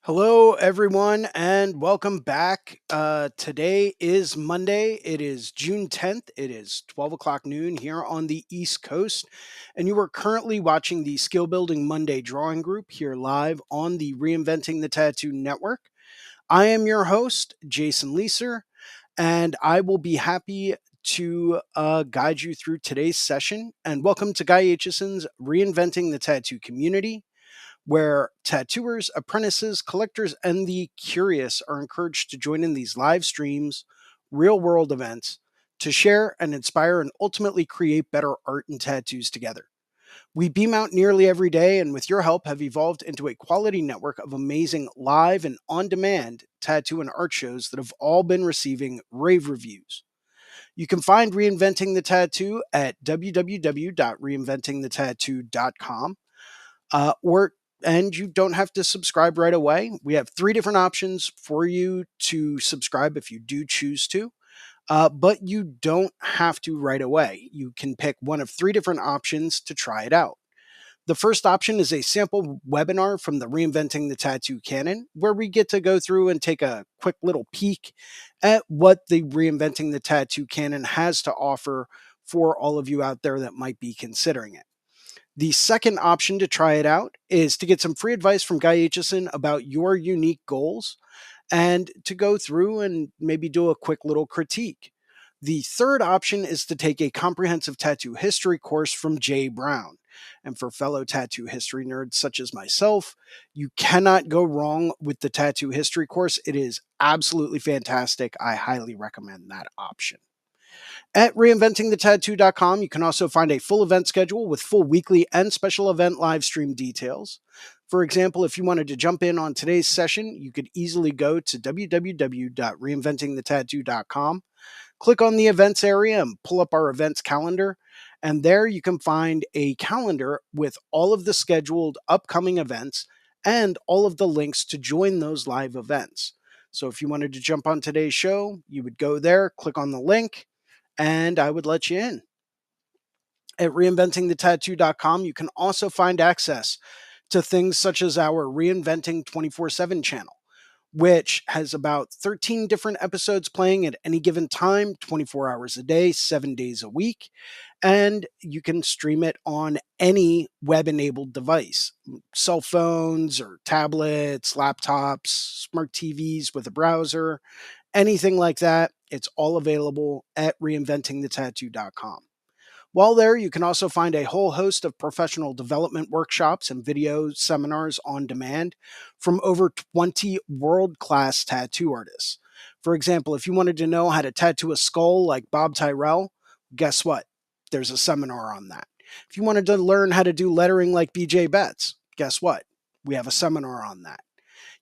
Hello, everyone, and welcome back. Today is Monday. It is June 10th. It is 12 o'clock noon here on the East Coast. And you are currently watching the Skill Building Monday Drawing Group here live on the Reinventing the Tattoo Network. I am your host, Jason Leeser, and I will be happy to guide you through today's session. And welcome to Guy Aitchison's Reinventing the Tattoo Community, where tattooers, apprentices, collectors, and the curious are encouraged to join in these live streams, real world events, to share and inspire and ultimately create better art and tattoos together. We beam out nearly every day, and with your help, have evolved into a quality network of amazing live and on demand tattoo and art shows that have all been receiving rave reviews. You can find Reinventing the Tattoo at www.reinventingthetattoo.com or and you don't have to subscribe right away. We have three different options for you to subscribe if you do choose to, but you don't have to right away. You can pick one of three different options to try it out. The first option is a sample webinar from the Reinventing the Tattoo canon, where we get to go through and take a quick little peek at what the Reinventing the Tattoo canon has to offer for all of you out there that might be considering it. The second option to try it out is to get some free advice from Guy Aitchison about your unique goals and to go through and maybe do a quick little critique. The third option is to take a comprehensive tattoo history course from Jay Brown. And for fellow tattoo history nerds such as myself, you cannot go wrong with the tattoo history course. It is absolutely fantastic. I highly recommend that option. At reinventingthetattoo.com, you can also find a full event schedule with full weekly and special event live stream details. For example, if you wanted to jump in on today's session, you could easily go to www.reinventingthetattoo.com, click on the events area, and pull up our events calendar. And there you can find a calendar with all of the scheduled upcoming events and all of the links to join those live events. So if you wanted to jump on today's show, you would go there, click on the link, and I would let you in. At reinventingthetattoo.com, you can also find access to things such as our Reinventing 24/7 channel, which has about 13 different episodes playing at any given time, 24 hours a day, 7 days a week. And you can stream it on any web enabled device, cell phones or tablets, laptops, smart TVs with a browser, anything like that. It's all available at reinventingthetattoo.com. While there, you can also find a whole host of professional development workshops and video seminars on demand from over 20 world class tattoo artists. For example, if you wanted to know how to tattoo a skull like Bob Tyrell, guess what? There's a seminar on that. If you wanted to learn how to do lettering like BJ Betts, guess what? We have a seminar on that.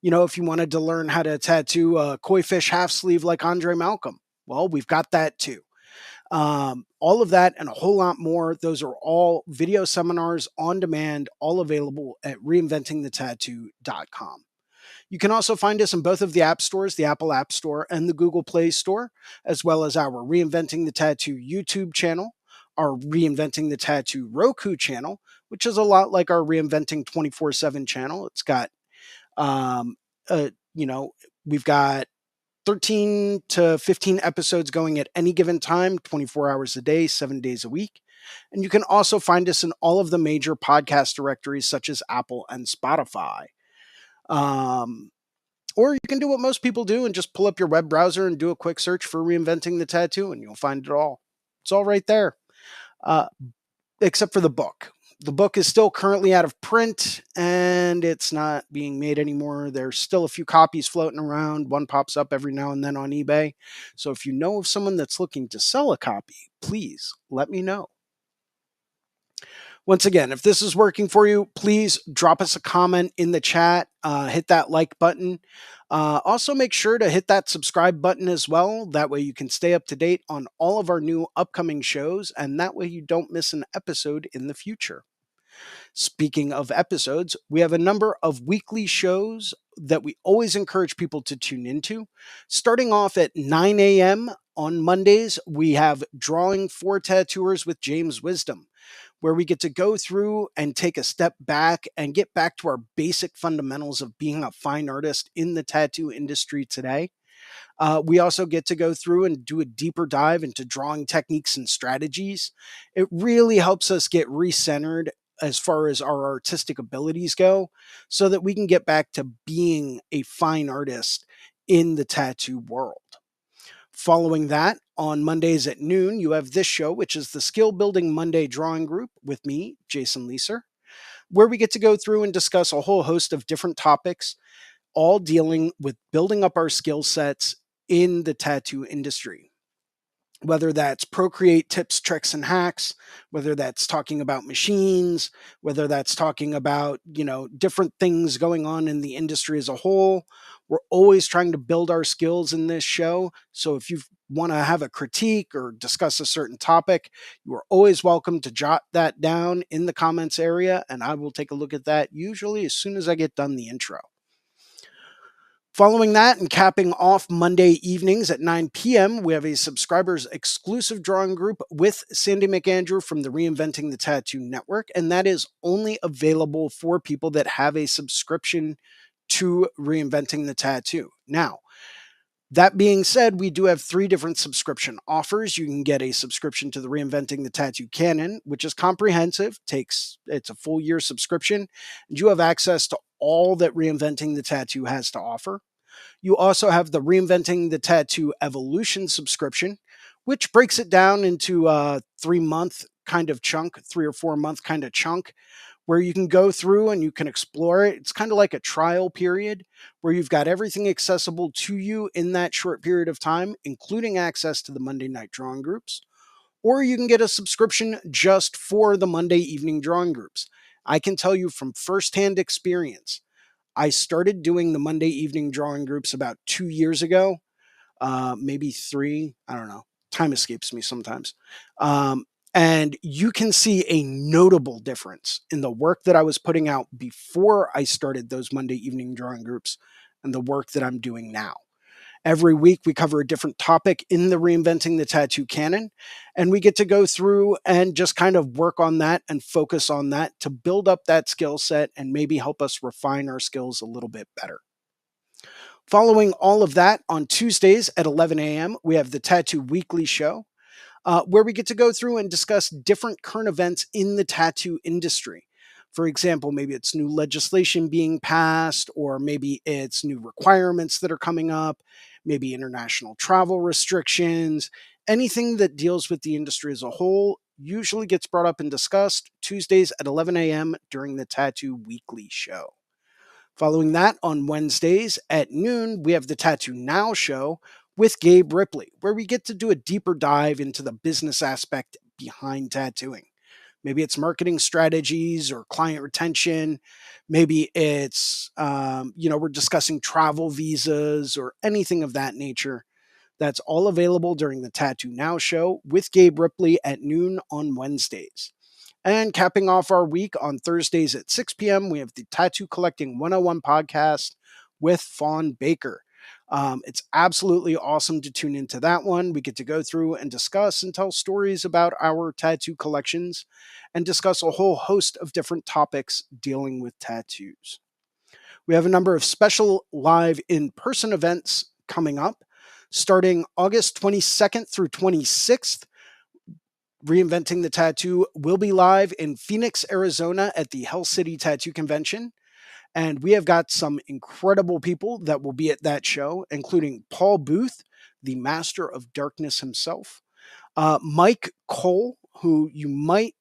If you wanted to learn how to tattoo a koi fish half sleeve like Andre Malcolm, well, we've got that too. All of that and a whole lot more. Those are all video seminars on demand, all available at reinventingthetattoo.com. You can also find us in both of the app stores, the Apple App Store and the Google Play Store, as well as our Reinventing the Tattoo YouTube channel, our Reinventing the Tattoo Roku channel, which is a lot like our Reinventing 24/7 channel. It's got, um, uh, you know, we've got 13 to 15 episodes going at any given time, 24 hours a day, 7 days a week. And you can also find us in all of the major podcast directories such as Apple and Spotify. Um, or you can do what most people do and just pull up your web browser and do a quick search for Reinventing the Tattoo, and you'll find it all. It's all right there. Uh, except for the book. The book is still currently out of print and it's not being made anymore. There's still a few copies floating around. One pops up every now and then on eBay. So if you know of someone that's looking to sell a copy, please let me know. Once again, if this is working for you, please drop us a comment in the chat, hit that like button. Also, make sure to hit that subscribe button as well. That way you can stay up to date on all of our new upcoming shows, and that way you don't miss an episode in the future. Speaking of episodes, we have a number of weekly shows that we always encourage people to tune into. Starting off at 9 a.m. on Mondays, we have Drawing for Tattooers with James Wisdom, where we get to go through and take a step back and get back to our basic fundamentals of being a fine artist in the tattoo industry today. We also get to go through and do a deeper dive into drawing techniques and strategies. It really helps us get recentered as far as our artistic abilities go, so that we can get back to being a fine artist in the tattoo world. Following that, on Mondays at noon, you have this show, which is the Skill Building Monday Drawing Group with me, Jason Leeser, where we get to go through and discuss a whole host of different topics, all dealing with building up our skill sets in the tattoo industry. Whether that's Procreate tips, tricks, and hacks, whether that's talking about machines, whether that's talking about, different things going on in the industry as a whole. We're always trying to build our skills in this show. So if you want to have a critique or discuss a certain topic, you are always welcome to jot that down in the comments area, and I will take a look at that usually as soon as I get done the intro. Following that and capping off Monday evenings at 9 p.m., we have a subscribers exclusive drawing group with Sandy McAndrew from the Reinventing the Tattoo Network. And that is only available for people that have a subscription to Reinventing the Tattoo. Now, that being said, we do have 3 different subscription offers. You can get a subscription to the Reinventing the Tattoo Canon, which is comprehensive, it's a full year subscription, and you have access to all that Reinventing the Tattoo has to offer. You also have the Reinventing the Tattoo Evolution subscription, which breaks it down into a 3-month kind of chunk, 3 or 4 month kind of chunk, where you can go through and you can explore it. It's kind of like a trial period where you've got everything accessible to you in that short period of time, including access to the Monday night drawing groups. Or you can get a subscription just for the Monday evening drawing groups. I can tell you from firsthand experience, I started doing the Monday evening drawing groups about 2 years ago, maybe 3. I don't know. Time escapes me sometimes. And you can see a notable difference in the work that I was putting out before I started those Monday evening drawing groups and the work that I'm doing now. Every week, we cover a different topic in the Reinventing the Tattoo canon, and we get to go through and just kind of work on that and focus on that to build up that skill set and maybe help us refine our skills a little bit better. Following all of that, on Tuesdays at 11 a.m., we have the Tattoo Weekly Show, where we get to go through and discuss different current events in the tattoo industry. For example, maybe it's new legislation being passed, or maybe it's new requirements that are coming up, maybe international travel restrictions. Anything that deals with the industry as a whole usually gets brought up and discussed Tuesdays at 11 a.m. during the Tattoo Weekly Show. Following that, on Wednesdays at noon, we have the Tattoo Now show with Gabe Ripley, where we get to do a deeper dive into the business aspect behind tattooing. Maybe it's marketing strategies or client retention. Maybe it's, we're discussing travel visas or anything of that nature. That's all available during the Tattoo Now show with Gabe Ripley at noon on Wednesdays. And capping off our week on Thursdays at 6 p.m., we have the Tattoo Collecting 101 podcast with Fawn Baker. It's absolutely awesome to tune into that one. We get to go through and discuss and tell stories about our tattoo collections and discuss a whole host of different topics dealing with tattoos. We have a number of special live in-person events coming up, starting August 22nd through 26th. Reinventing the Tattoo will be live in Phoenix, Arizona at the Hell City Tattoo Convention. And we have got some incredible people that will be at that show, including Paul Booth, the master of darkness himself, Mike Cole, who you might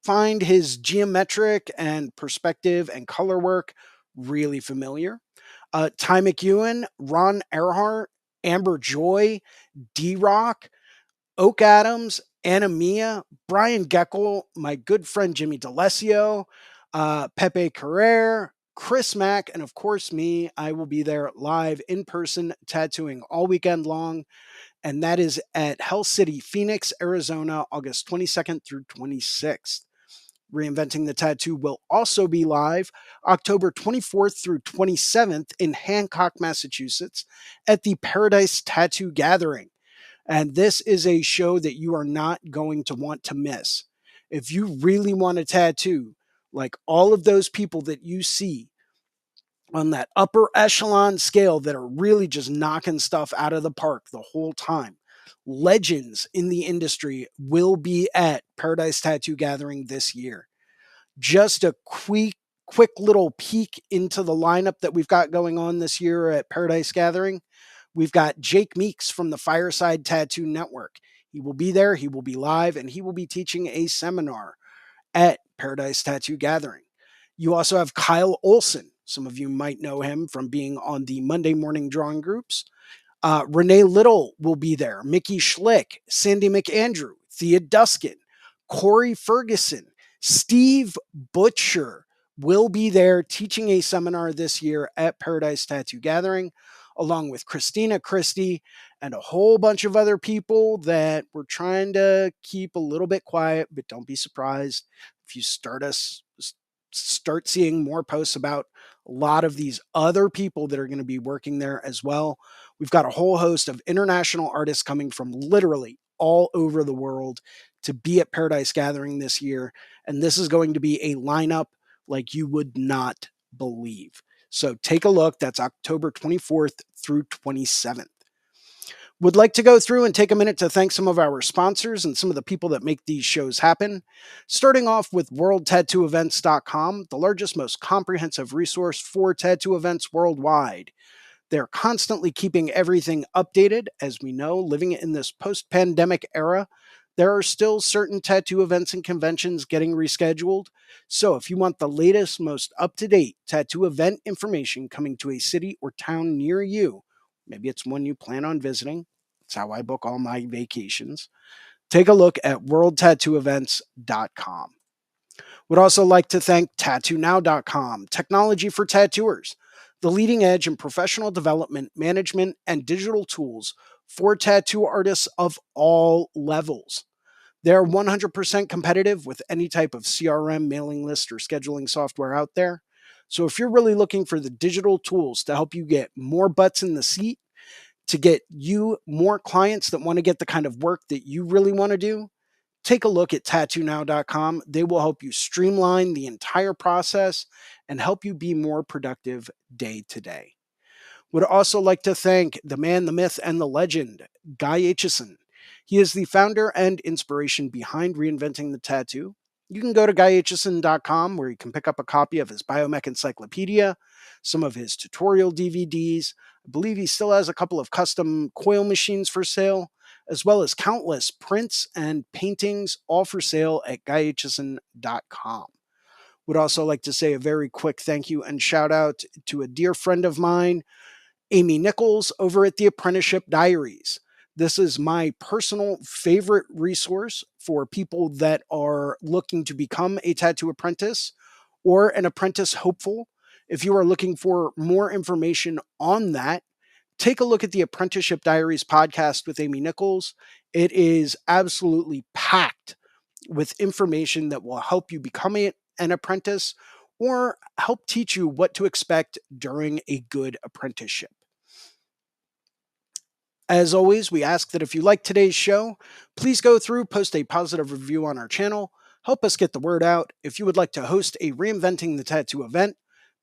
find his geometric and perspective and color work really familiar, Ty McEwen, Ron Earhart, Amber Joy, D-Rock, Oak Adams, Anna Mia, Brian Geckel, my good friend Jimmy D'Alessio, Pepe Carrere, Chris Mack, and of course me. I will be there live in person tattooing all weekend long. And that is at Hell City, Phoenix, Arizona, August 22nd through 26th. Reinventing the Tattoo will also be live October 24th through 27th in Hancock, Massachusetts at the Paradise Tattoo Gathering. And this is a show that you are not going to want to miss. If you really want a tattoo, like all of those people that you see on that upper echelon scale that are really just knocking stuff out of the park the whole time, legends in the industry will be at Paradise Tattoo Gathering this year. Just a quick little peek into the lineup that we've got going on this year at Paradise Gathering. We've got Jake Meeks from the Fireside Tattoo Network. He will be there, he will be live, and he will be teaching a seminar at Paradise Tattoo Gathering. You also have Kyle Olson. Some of you might know him from being on the Monday morning drawing groups. Renee Little will be there. Mickey Schlick, Sandy McAndrew, Thea Duskin, Corey Ferguson, Steve Butcher will be there teaching a seminar this year at Paradise Tattoo Gathering, along with Christina Christie and a whole bunch of other people that we're trying to keep a little bit quiet, but don't be surprised if you start seeing more posts about a lot of these other people that are going to be working there as well. We've got a whole host of international artists coming from literally all over the world to be at Paradise Gathering this year. And this is going to be a lineup like you would not believe. So take a look. That's October 24th through 27th. Would like to go through and take a minute to thank some of our sponsors and some of the people that make these shows happen. Starting off with worldtattooevents.com, the largest, most comprehensive resource for tattoo events worldwide. They're constantly keeping everything updated. As we know, living in this post-pandemic era, there are still certain tattoo events and conventions getting rescheduled. So if you want the latest, most up-to-date tattoo event information coming to a city or town near you, maybe it's one you plan on visiting. That's how I book all my vacations. Take a look at worldtattooevents.com. Would also like to thank tattoonow.com, technology for tattooers, the leading edge in professional development, management, and digital tools for tattoo artists of all levels. They're 100% competitive with any type of CRM, mailing list, or scheduling software out there. So if you're really looking for the digital tools to help you get more butts in the seat, to get you more clients that want to get the kind of work that you really want to do, take a look at tattoonow.com. They will help you streamline the entire process and help you be more productive day to day. Would also like to thank the man, the myth, and the legend, Guy Aitchison. He is the founder and inspiration behind Reinventing the Tattoo. You can go to guyaitchison.com where you can pick up a copy of his Biomech Encyclopedia, some of his tutorial DVDs. I believe he still has a couple of custom coil machines for sale, as well as countless prints and paintings, all for sale at guyaitchison.com. Would also like to say a very quick thank you and shout out to a dear friend of mine, Amy Nichols over at the Apprenticeship Diaries. This is my personal favorite resource for people that are looking to become a tattoo apprentice or an apprentice hopeful. If you are looking for more information on that, take a look at the Apprenticeship Diaries podcast with Amy Nichols. It is absolutely packed with information that will help you become an apprentice or help teach you what to expect during a good apprenticeship. As always, we ask that if you like today's show, please go through, post a positive review on our channel, help us get the word out. If you would like to host a Reinventing the Tattoo event,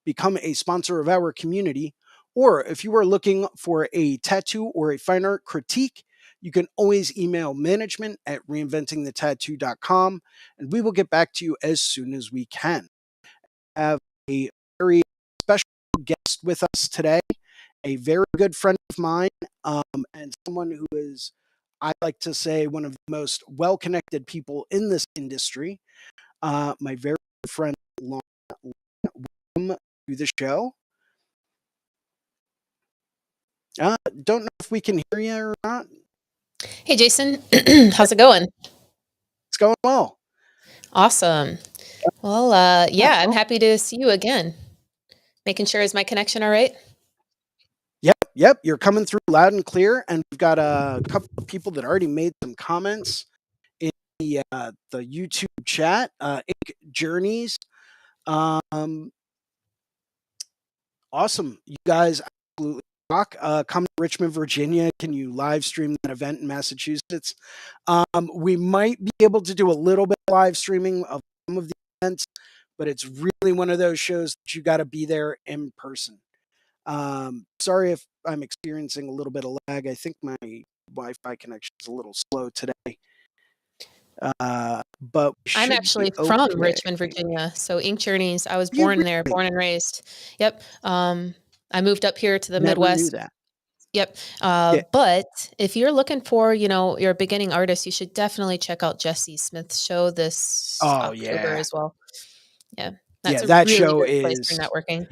become a sponsor of our community, or if you are looking for a tattoo or a fine art critique, you can always email management at reinventingthetattoo.com and we will get back to you as soon as we can. I have a very special guest with us today, a very good friend of mine, and someone who is, I like to say, one of the most well-connected people in this industry. My very good friend, Lon, welcome to the show. Don't know if we can hear you or not. Hey, Jason. How's it going? It's going well. Awesome. Well, Yeah. yeah, I'm happy to see you again. Making sure is my connection all right? Yep. You're coming through loud and clear, and we've got a couple of people that already made some comments in the YouTube chat. Ink Journeys. Um, awesome. You guys absolutely rock. Come to Richmond, Virginia. Can you live stream that event in Massachusetts? We might be able to do a little bit of live streaming of some of the events, but it's really one of those shows that you got to be there in person. Sorry if I'm experiencing a little bit of lag. I think my Wi-Fi connection is a little slow today, but we I'm should be actually from okay. Richmond, Virginia. So Ink Journeys, I was You born there, really born and raised. Yep. I moved up here to the never knew Midwest. that. Yep. Yeah. But if you're looking for, you're a beginning artist, you should definitely check out Jesse Smith's show this Oh October yeah. as well. Yeah. That's Yeah. a That really show good place for is. networking.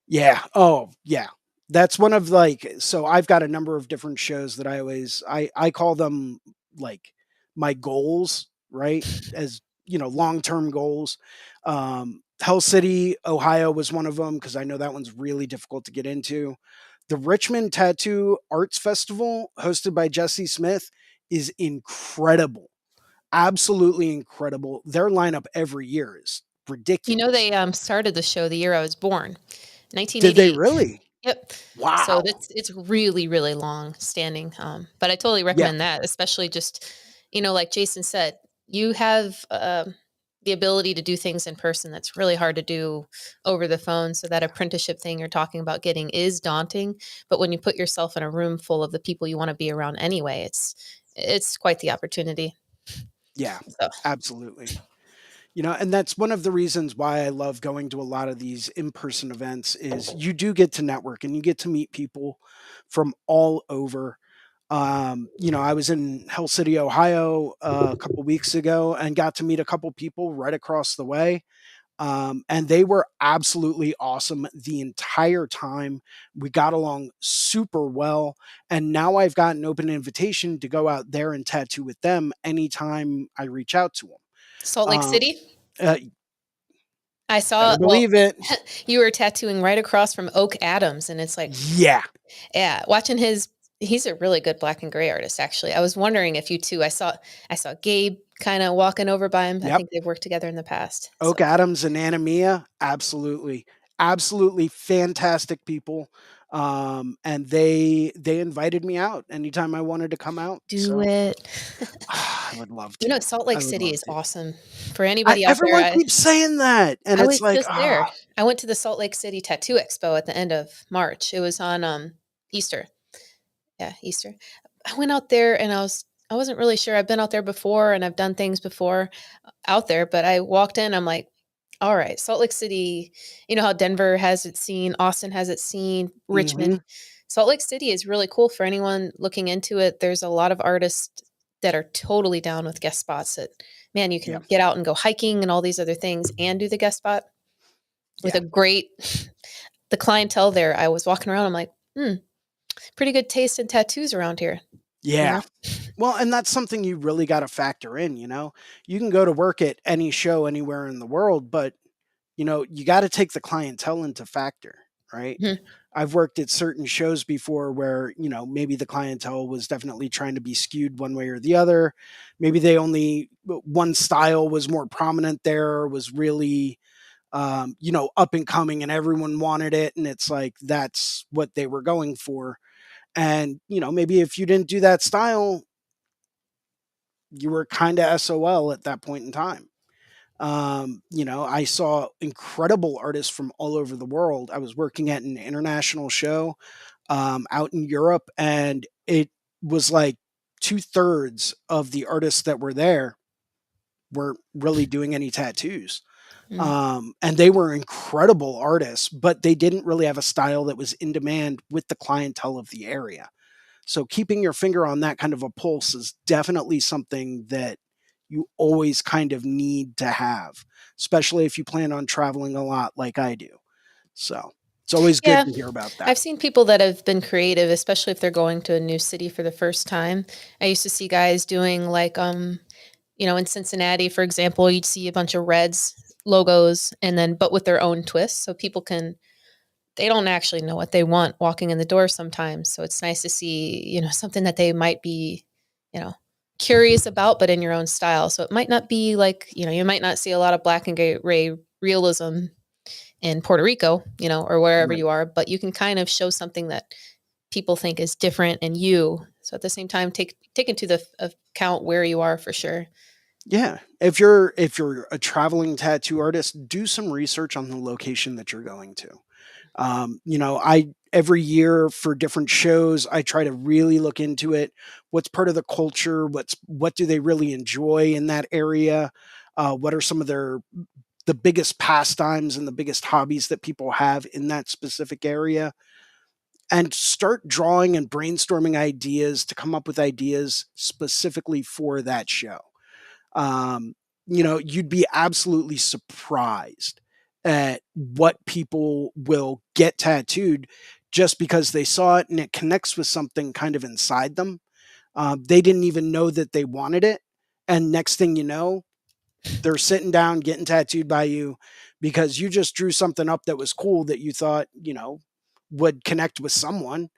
Yeah. Oh yeah. That's one of like. So I've got a number of different shows that I call them like my goals, right? As long term goals. Hell City, Ohio was one of them because I know that one's really difficult to get into. The Richmond Tattoo Arts Festival, hosted by Jesse Smith, is incredible. Absolutely incredible. Their lineup every year is ridiculous. They started the show the year I was born, Did they 1988. really? Yep. So Wow. it's really, really long standing. But I totally Yeah. recommend that, especially just, like Jason said, you have the ability to do things in person that's really hard to do over the phone. So that apprenticeship thing you're talking about getting is daunting. But when you put yourself in a room full of the people you want to be around anyway, it's quite the opportunity. Yeah. So Absolutely. And that's one of the reasons why I love going to a lot of these in-person events is you do get to network and you get to meet people from all over. I was in Hell City, Ohio, a couple weeks ago and got to meet a couple people right across the way. And they were absolutely awesome the entire time. We got along super well. And now I've got an open invitation to go out there and tattoo with them anytime I reach out to them. Salt Lake Um, City, uh, I better saw, well, believe it. you were tattooing right across from Oak Adams, and it's like, Yeah. yeah, watching he's a really good black and gray artist, actually. I was wondering if you two, I saw Gabe kind of walking over by him. I Yep. think they've worked together in the past. So Oak Adams and Anna Mia, absolutely, absolutely fantastic people. And they invited me out anytime I wanted to come out. do So it. I would love to. Salt I Lake would City love is to. awesome. For anybody out there, Everyone keeps saying that, and I it's was like, just there. I went to the Salt Lake City Tattoo Expo at the end of March. It was on Easter. Yeah, Easter. I went out there and I wasn't really sure. I've been out there before and I've done things before out there, but I walked in, I'm like, all right, Salt Lake City, you know how Denver has its scene, Austin has its scene, hmm Richmond. Salt Lake City is really cool for anyone looking into it. There's a lot of artists that are totally down with guest spots that, man, you yeah, can get out and go hiking and all these other things and do the guest spot with yeah, a great, the clientele there. I was walking around, I'm like, pretty good taste in tattoos around here, you yeah. know? Well, and that's something you really got to factor in. You can go to work at any show anywhere in the world, but you got to take the clientele into factor, right? Mhm. I've worked at certain shows before where, maybe the clientele was definitely trying to be skewed one way or the other. Maybe they only one style was more prominent there, was really up and coming and everyone wanted it and it's like that's what they were going for. And, maybe if you didn't do that style, you were kind of SOL at that point in time. I saw incredible artists from all over the world. I was working at an international show out in Europe, and it was like two-thirds of the artists that were there weren't really doing any tattoos. Mm. And they were incredible artists, but they didn't really have a style that was in demand with the clientele of the area. So keeping your finger on that kind of a pulse is definitely something that you always kind of need to have, especially if you plan on traveling a lot like I do. So it's always good Yeah, to hear about that. I've seen people that have been creative, especially if they're going to a new city for the first time. I used to see guys doing like, in Cincinnati, for example, you'd see a bunch of Reds logos and then, but with their own twist. So people they don't actually know what they want walking in the door sometimes. So it's nice to see, something that they might be, you know, curious about, but in your own style. So it might not be like, you might not see a lot of black and gray realism in Puerto Rico, or wherever Right. you are, but you can kind of show something that people think is different and you. So at the same time, take into the account where you are for sure. Yeah. If you're a traveling tattoo artist, do some research on the location that you're going to. I every year for different shows, I try to really look into it. What's part of the culture? What do they really enjoy in that area? What are some of the biggest pastimes and the biggest hobbies that people have in that specific area? And start drawing and brainstorming ideas to come up with ideas specifically for that show. um, you'd be absolutely surprised at what people will get tattooed just because they saw it and it connects with something kind of inside them. They didn't even know that they wanted it. And next thing you know, they're sitting down getting tattooed by you because you just drew something up that was cool that you thought, would connect with someone.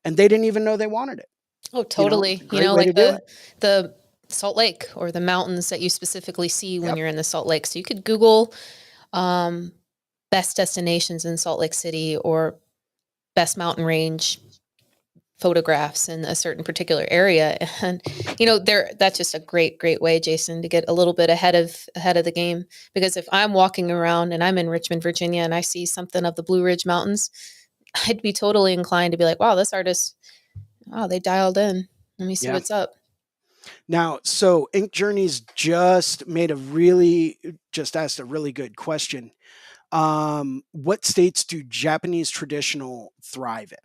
And they didn't even know they wanted it. Oh, It's totally. a great way Like to do it. the Salt Lake or the mountains that you specifically see when Yep. you're in the Salt Lake. So you could Google um, best destinations in Salt Lake City or best mountain range photographs in a certain particular area. And there that's just a great way, Jason, to get a little bit ahead of the game. Because if I'm walking around and I'm in Richmond, Virginia, and I see something of the Blue Ridge Mountains, I'd be totally inclined to be like, wow, this artist, wow, they dialed in. Let me see Yeah. what's up. Now, so Ink Journeys just asked a really good question. What states do Japanese traditional thrive in?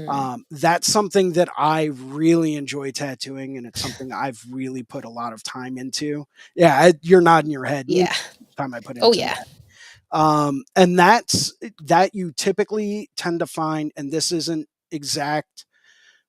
Hmm. That's something that I really enjoy tattooing, and it's something I've really put a lot of time into. Yeah, you're nodding your head. Me, Yeah. time I put Oh into yeah. that. And that you typically tend to find, and this isn't exact,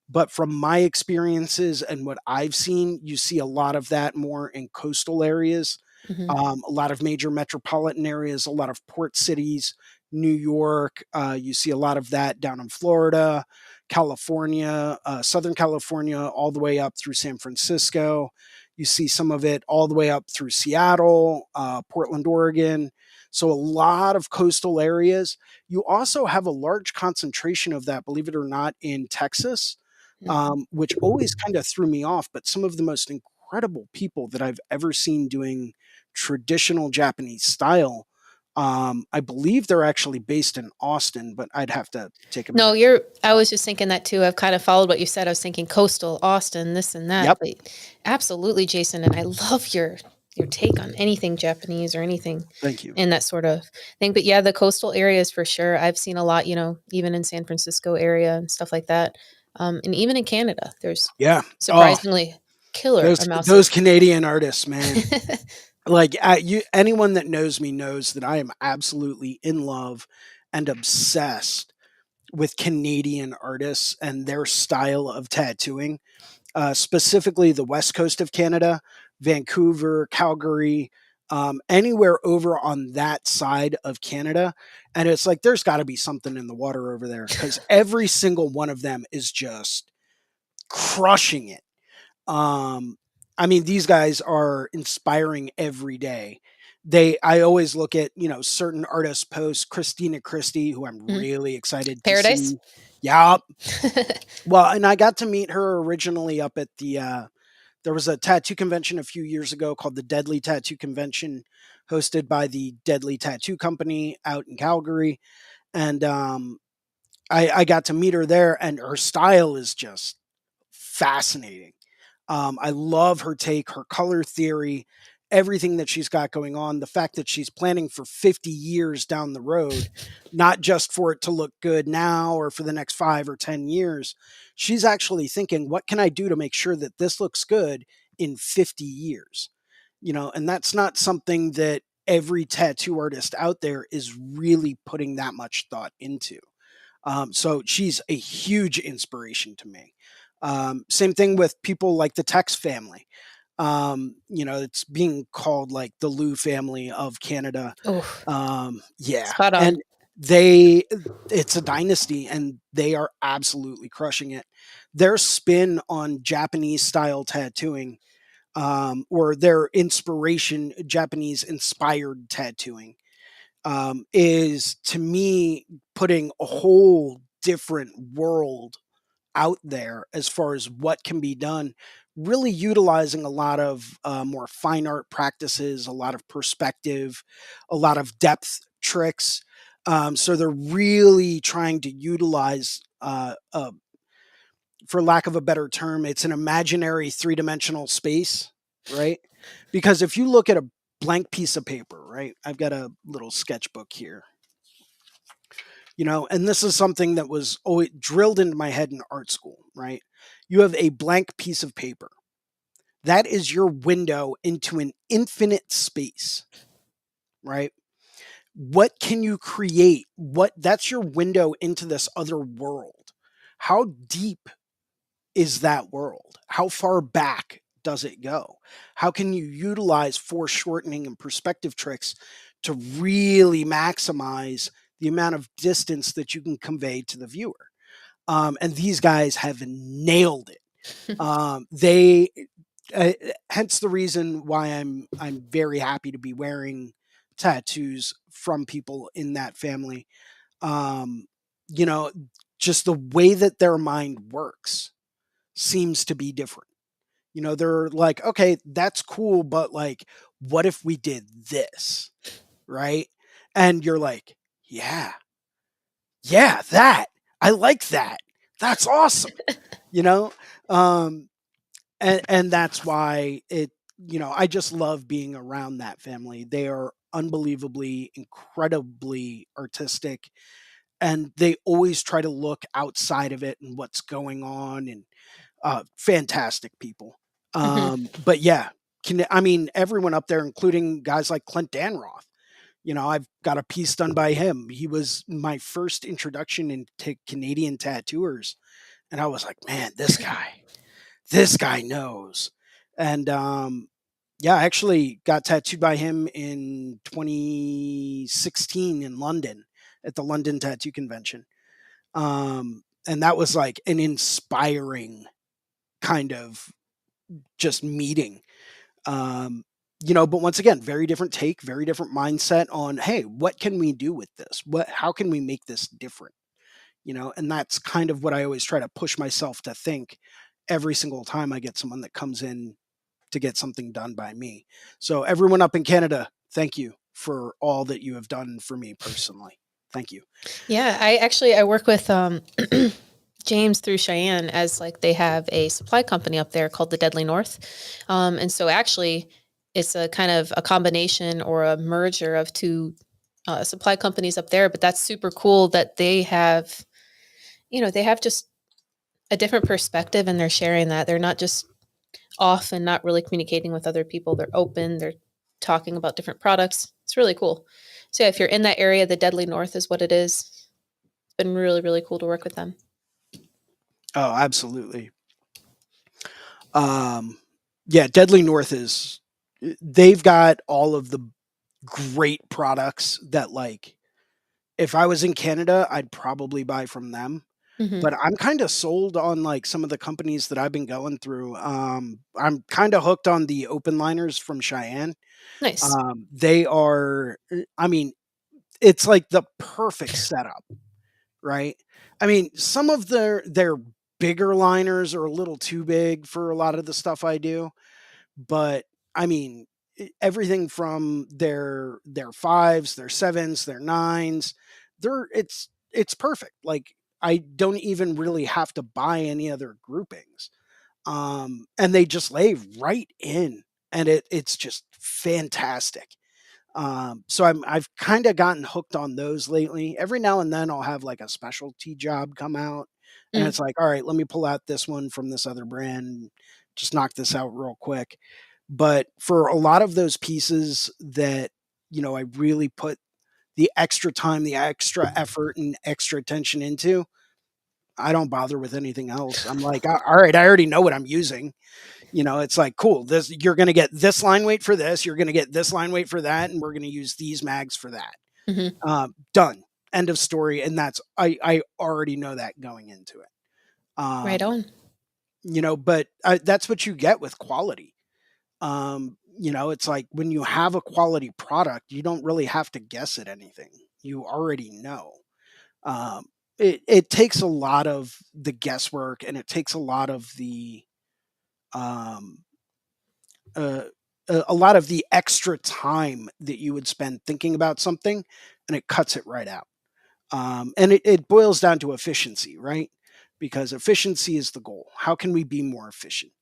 but from my experiences and what I've seen, you see a lot of that more in coastal areas, Hmm. a lot of major metropolitan areas, a lot of port cities, New York. You see a lot of that down in Florida, California, Southern California, all the way up through San Francisco. You see some of it all the way up through Seattle, Portland, Oregon. So a lot of coastal areas. You also have a large concentration of that, believe it or not, in Texas, Hmm. which always kind of threw me off. But some of the most incredible people that I've ever seen doing traditional Japanese style, I believe they're actually based in Austin, but I'd have to take a No, minute. I Uh, was just thinking that too. I've kind of followed what you said. I was thinking coastal, Austin, this and that. yep. But absolutely, Jason, and I love your take on anything Japanese or anything Thank you. in that sort of thing. But yeah, the coastal areas for sure. I've seen a lot, even in San Francisco area and stuff like that. And even in Canada, there's Yeah. Oh, surprisingly killer amounts those of Canadian artists, man. Like anyone that knows me knows that I am absolutely in love and obsessed with Canadian artists and their style of tattooing, specifically the west coast of Canada, Vancouver, Calgary, anywhere over on that side of Canada. And it's like there's got to be something in the water over there because every single one of them is just crushing it. um, I mean, these guys are inspiring every day. I always look at, certain artists posts, Christina Christie, who I'm Mhm. really excited to Paradise. see. Yeah. Well, and I got to meet her originally up at there was a tattoo convention a few years ago called the Deadly Tattoo Convention, hosted by the Deadly Tattoo Company out in Calgary. And I got to meet her there, and her style is just fascinating. I love her take, her color theory, everything that she's got going on. The fact that she's planning for 50 years down the road, not just for it to look good now or for the next 5 or 10 years. She's actually thinking, what can I do to make sure that this looks good in 50 years? And that's not something that every tattoo artist out there is really putting that much thought into. So she's a huge inspiration to me. Same thing with people like the Tex family. It's being called like the Lou family of Canada. Oh, Yeah, spot on. and they it's a dynasty, and they are absolutely crushing it. Their spin on Japanese style tattooing, or their inspiration, Japanese inspired tattooing, is to me putting a whole different world out there as far as what can be done, really utilizing a lot of more fine art practices, a lot of perspective, a lot of depth tricks. So they're really trying to utilize, for lack of a better term, it's an imaginary three-dimensional space, right? Because if you look at a blank piece of paper, right? I've got a little sketchbook here, and this is something that was always drilled into my head in art school, right? You have a blank piece of paper. That is your window into an infinite space, right? What can you create? What That's your window into this other world. How deep is that world? How far back does it go? How can you utilize foreshortening and perspective tricks to really maximize the amount of distance that you can convey to the viewer? And these guys have nailed it. They uh, Hence the reason why I'm very happy to be wearing tattoos from people in that family. Um, you know, just the way that their mind works seems to be different. They're like, okay, that's cool, but like, what if we did this? Right. And you're like, yeah, yeah, that. I like that. That's awesome. You know? Um, and that's why I just love being around that family. They are unbelievably, incredibly artistic, and they always try to look outside of it and what's going on, and fantastic people. Mhm. But yeah, I mean, everyone up there, including guys like Clint Danroth. I've got a piece done by him. He was my first introduction into Canadian tattooers, and I was like, man, this guy knows. And yeah, I actually got tattooed by him in 2016 in London at the London Tattoo Convention. And that was like an inspiring kind of just meeting. Um, but once again, very different take, very different mindset on, hey, what can we do with this? How can we make this different? And that's kind of what I always try to push myself to think every single time I get someone that comes in to get something done by me. So everyone up in Canada, thank you for all that you have done for me personally. Thank you. Yeah, I work with James through Cheyenne, as like they have a supply company up there called the Deadly North. And so actually it's a kind of a combination or a merger of two supply companies up there, but that's super cool that they have just a different perspective and they're sharing that. They're not just off and not really communicating with other people. They're open, they're talking about different products. It's really cool. So yeah, if you're in that area, the Deadly North is what it is. It's been really, really cool to work with them. Oh, absolutely. Um, yeah, Deadly North they've got all of the great products that, like, if I was in Canada, I'd probably buy from them. Hmm. But I'm kind of sold on like some of the companies that I've been going through. I'm kind of hooked on the open liners from Cheyenne. Nice. They are, I mean, it's like the perfect setup, right? I mean, some of their bigger liners are a little too big for a lot of the stuff I do, but I mean, everything from their fives, their sevens, their nines, it's perfect. Like, I don't even really have to buy any other groupings, and they just lay right in, and it's just fantastic. So I've kind of gotten hooked on those lately. Every now and then I'll have like a specialty job come out, and Mm. it's like, all right, let me pull out this one from this other brand, just knock this out real quick. But for a lot of those pieces that, I really put the extra time, the extra effort, and extra attention into, I don't bother with anything else. I'm like, all right, I already know what I'm using. It's like, cool. This You're going to get this line weight for this. You're going to get this line weight for that, and we're going to use these mags for that. Hmm. Done. End of story. And I already know that going into it. Right Um, on. but that's what you get with quality. It's like when you have a quality product, you don't really have to guess at anything. You already know. Um, it takes a lot of the guesswork, and it takes a lot of the um, uh, a lot of the extra time that you would spend thinking about something, and it cuts it right out. And it boils down to efficiency, right? Because efficiency is the goal. How can we be more efficient?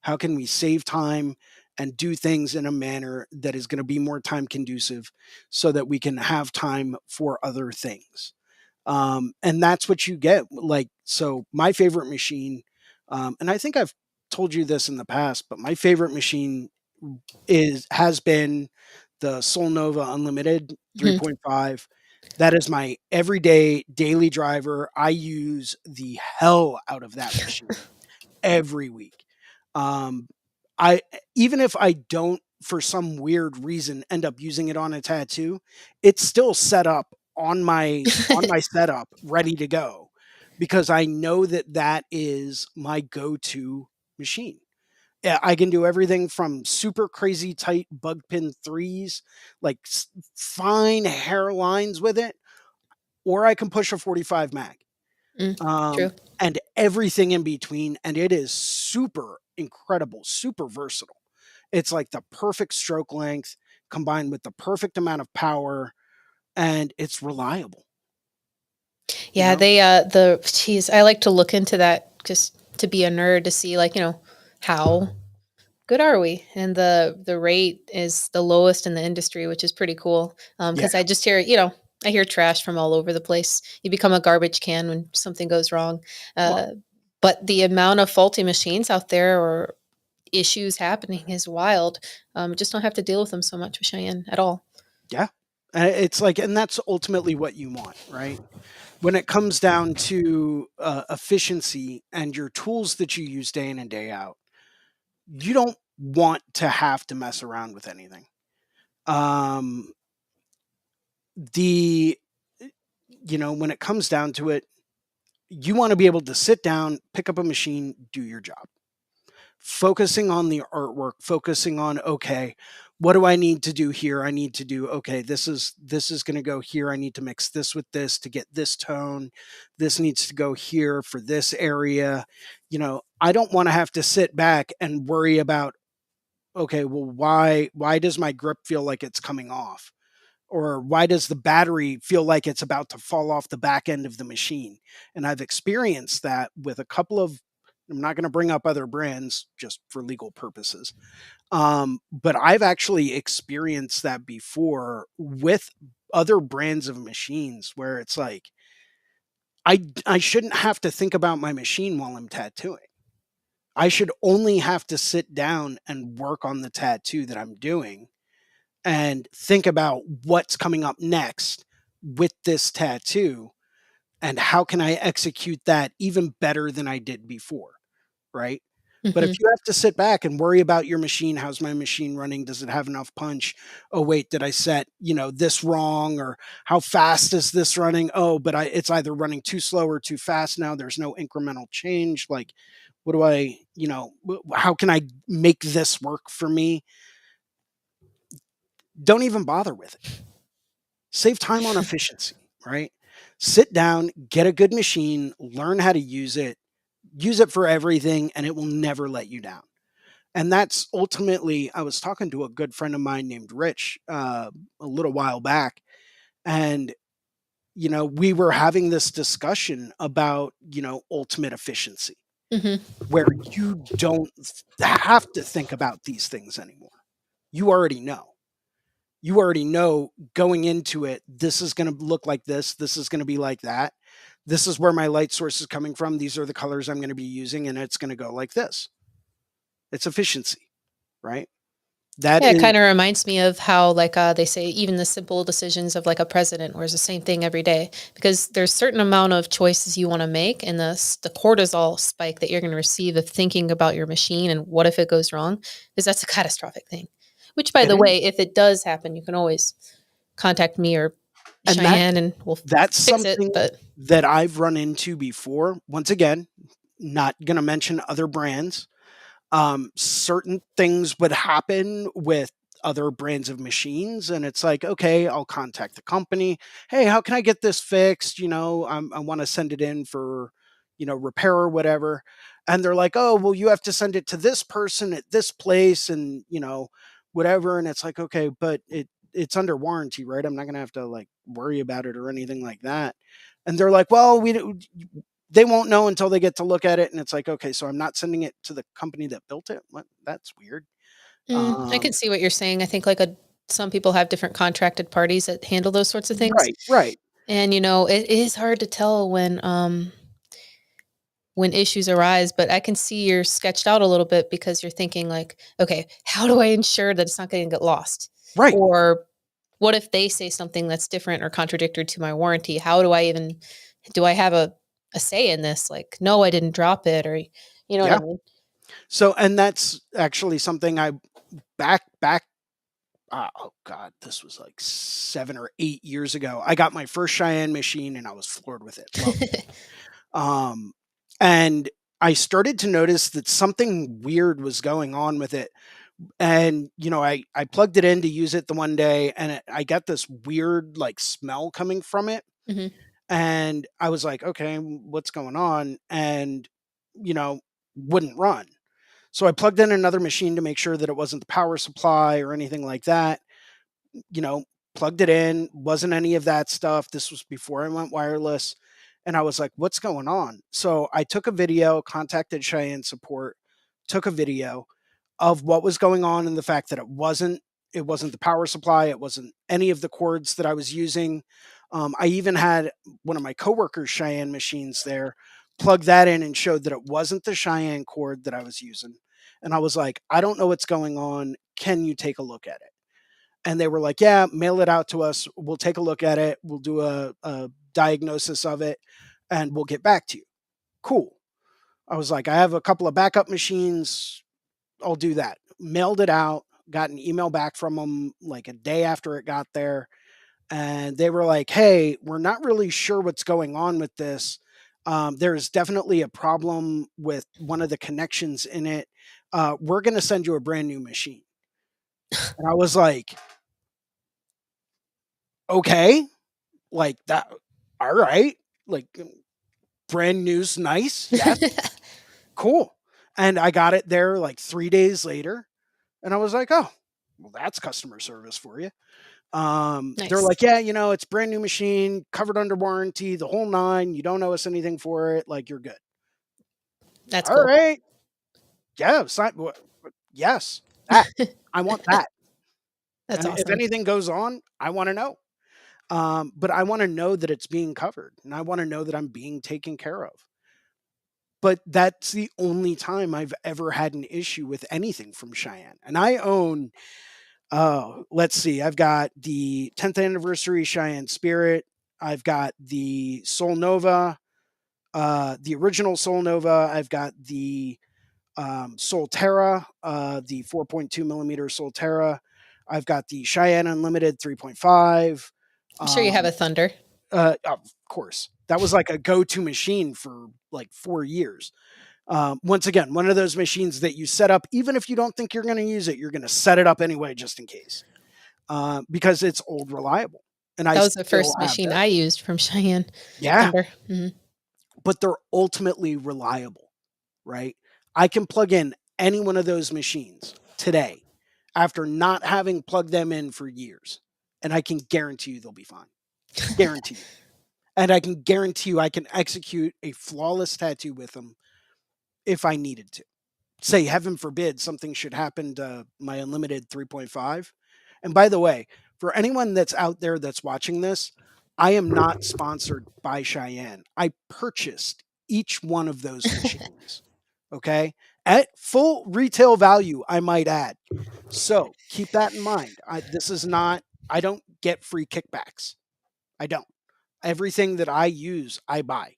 How can we save time and do things in a manner that is going to be more time conducive so that we can have time for other things? And that's what you get. Like, so my favorite machine, and I think I've told you this in the past, but my favorite machine has been the Solnova Unlimited Mhm. 3.5. That is my everyday daily driver. I use the hell out of that machine every week. Um, I Even if I don't, for some weird reason, end up using it on a tattoo, it's still set up on my setup, ready to go, because I know that that is my go-to machine. Yeah, I can do everything from super crazy tight bug pin threes, like fine hairlines with it, or I can push a 45 mag, Mm, um, true. and everything in between. And it is super incredible, super versatile. It's like the perfect stroke length combined with the perfect amount of power, and it's reliable, you Yeah, know? they the geez, I like to look into that just to be a nerd to see like, how good are we? And the rate is the lowest in the industry, which is pretty cool. Yeah. Because I just hear, I hear trash from all over the place. You become a garbage can when something goes wrong. Well, Uh, but the amount of faulty machines out there or issues happening is wild. Just don't have to deal with them so much with Cheyenne at all. yeah. It's like, and that's ultimately what you want, right? When it comes down to efficiency and your tools that you use day in and day out, you don't want to have to mess around with anything. Um, the when it comes down to it, you want to be able to sit down, pick up a machine, do your job. Focusing on the artwork, focusing on, okay, what do I need to do here? I need to do, okay, this is going to go here. I need to mix this with this to get this tone. This needs to go here for this area. I don't want to have to sit back and worry about, okay, well, why does my grip feel like it's coming off? Or why does the battery feel like it's about to fall off the back end of the machine? And I've experienced that with a couple of, I'm not going to bring up other brands just for legal purposes. But I've actually experienced that before with other brands of machines where it's like, I shouldn't have to think about my machine while I'm tattooing. I should only have to sit down and work on the tattoo that I'm doing and think about what's coming up next with this tattoo, and how can I execute that even better than I did before, right? But if Hmm. you have to sit back and worry about your machine, how's my machine running? Does it have enough punch? Oh wait, did I set, this wrong? Or how fast is this running? Oh, but it's either running too slow or too fast now. There's no incremental change. Like, what do I, how can I make this work for me? Don't even bother with it. Save time on efficiency, right? Sit down, get a good machine, learn how to use it for everything, and it will never let you down. And that's ultimately, I was talking to a good friend of mine named Rich a little while back, and we were having this discussion about ultimate efficiency, Hmm. where you don't have to think about these things anymore. You already know. You already know going into it, this is going to look like this is going to be like that. This is where my light source is coming from. These are the colors I'm going to be using, and it's going to go like this. It's efficiency, right? That Yeah, it is, kind of reminds me of how, like, they say, even the simple decisions of like a president, where it's the same thing every day, because there's certain amount of choices you want to make, and the cortisol spike that you're going to receive of thinking about your machine and what if it goes wrong, because that's a catastrophic thing. Which, by it the is. way, if it does happen, you can always contact me or And that Cheyenne, and we'll that's fix it. something But that I've run into before. Once again, not going to mention other brands. Certain things would happen with other brands of machines, and it's like, okay, I'll contact the company. Hey, how can I get this fixed? I want to send it in for, repair or whatever. And they're like, oh, well, you have to send it to this person at this place, and whatever. And it's like, okay, but it's under warranty, right? I'm not gonna have to like worry about it or anything like that. And they're like, well, they won't know until they get to look at it. And it's like, okay, so I'm not sending it to the company that built it. What? That's weird. I can Um, see what you're saying. I think like a some people have different contracted parties that handle those sorts of things. right, right. And it is hard to tell when issues arise, but I can see you're sketched out a little bit because you're thinking like, okay, how do I ensure that it's not going to get lost? Right. Or what if they say something that's different or contradictory to my warranty? How do I even do I have a say in this? Like, no, I didn't drop it, or you know what I Yeah. mean? So, and that's actually something I back. Oh God, this was like 7 or 8 years ago. I got my first Cheyenne machine, and I was floored with it. Loved it. And I started to notice that something weird was going on with it. And I plugged it in to use it the one day, and I got this weird like smell coming from it. hmm And I was like, okay, what's going on? And you know wouldn't run. So I plugged in another machine to make sure that it wasn't the power supply or anything like that. you know, Plugged it in, wasn't any of that stuff. This was before I went wireless. And I was like, what's going on? So I took a video, contacted Cheyenne support, took a video of what was going on, and the fact that it wasn't the power supply, it wasn't any of the cords that I was using. I even had one of my coworkers' Cheyenne machines there, plug that in and showed that it wasn't the Cheyenne cord that I was using. And I was like, I don't know what's going on. Can you take a look at it? And they were like, yeah, mail it out to us. We'll take a look at it. We'll do a diagnosis of it, and we'll get back to you. Cool. I was like, I have a couple of backup machines. I'll do that. Mailed it out, got an email back from them like a day after it got there. And they were like, hey, we're not really sure what's going on with this. There's definitely a problem with one of the connections in it. We're going to send you a brand new machine. And I was like, okay, like that. All right. Like, brand new's nice. Yes. Cool. And I got it there like 3 days later. And I was like, oh, well, that's customer service for you. They're Nice. like, yeah, it's brand new machine, covered under warranty, the whole nine. You don't owe us anything for it. Like, you're good. That's All cool. right. Yeah. Yes. That. I want that. That's And if awesome. anything goes on, I want to know. But I want to know that it's being covered, and I want to know that I'm being taken care of. But that's the only time I've ever had an issue with anything from Cheyenne. And I own, let's see, I've got the 10th anniversary Cheyenne Spirit. I've got the Soul Nova, the original Soul Nova. I've got the Soul Terra, the 4.2 millimeter Soul Terra. I've got the Cheyenne Unlimited 3.5. I'm sure you have a Thunder. Of course, that was like a go-to machine for like 4 years. Once again, one of those machines that you set up, even if you don't think you're going to use it, you're going to set it up anyway, just in case, because it's old reliable. And I That was the still first have machine that. I used from Cheyenne Yeah, Thunder. hmm but they're ultimately reliable, right? I can plug in any one of those machines today after not having plugged them in for years, and I can guarantee you they'll be fine. Guarantee you. And I can guarantee you I can execute a flawless tattoo with them if I needed to. Say, heaven forbid, something should happen to my unlimited 3.5. And by the way, for anyone that's out there that's watching this, I am not sponsored by Cheyenne. I purchased each one of those machines, okay, at full retail value, I might add. So keep that in mind. This is not, I don't get free kickbacks. I don't. Everything that I use, I buy.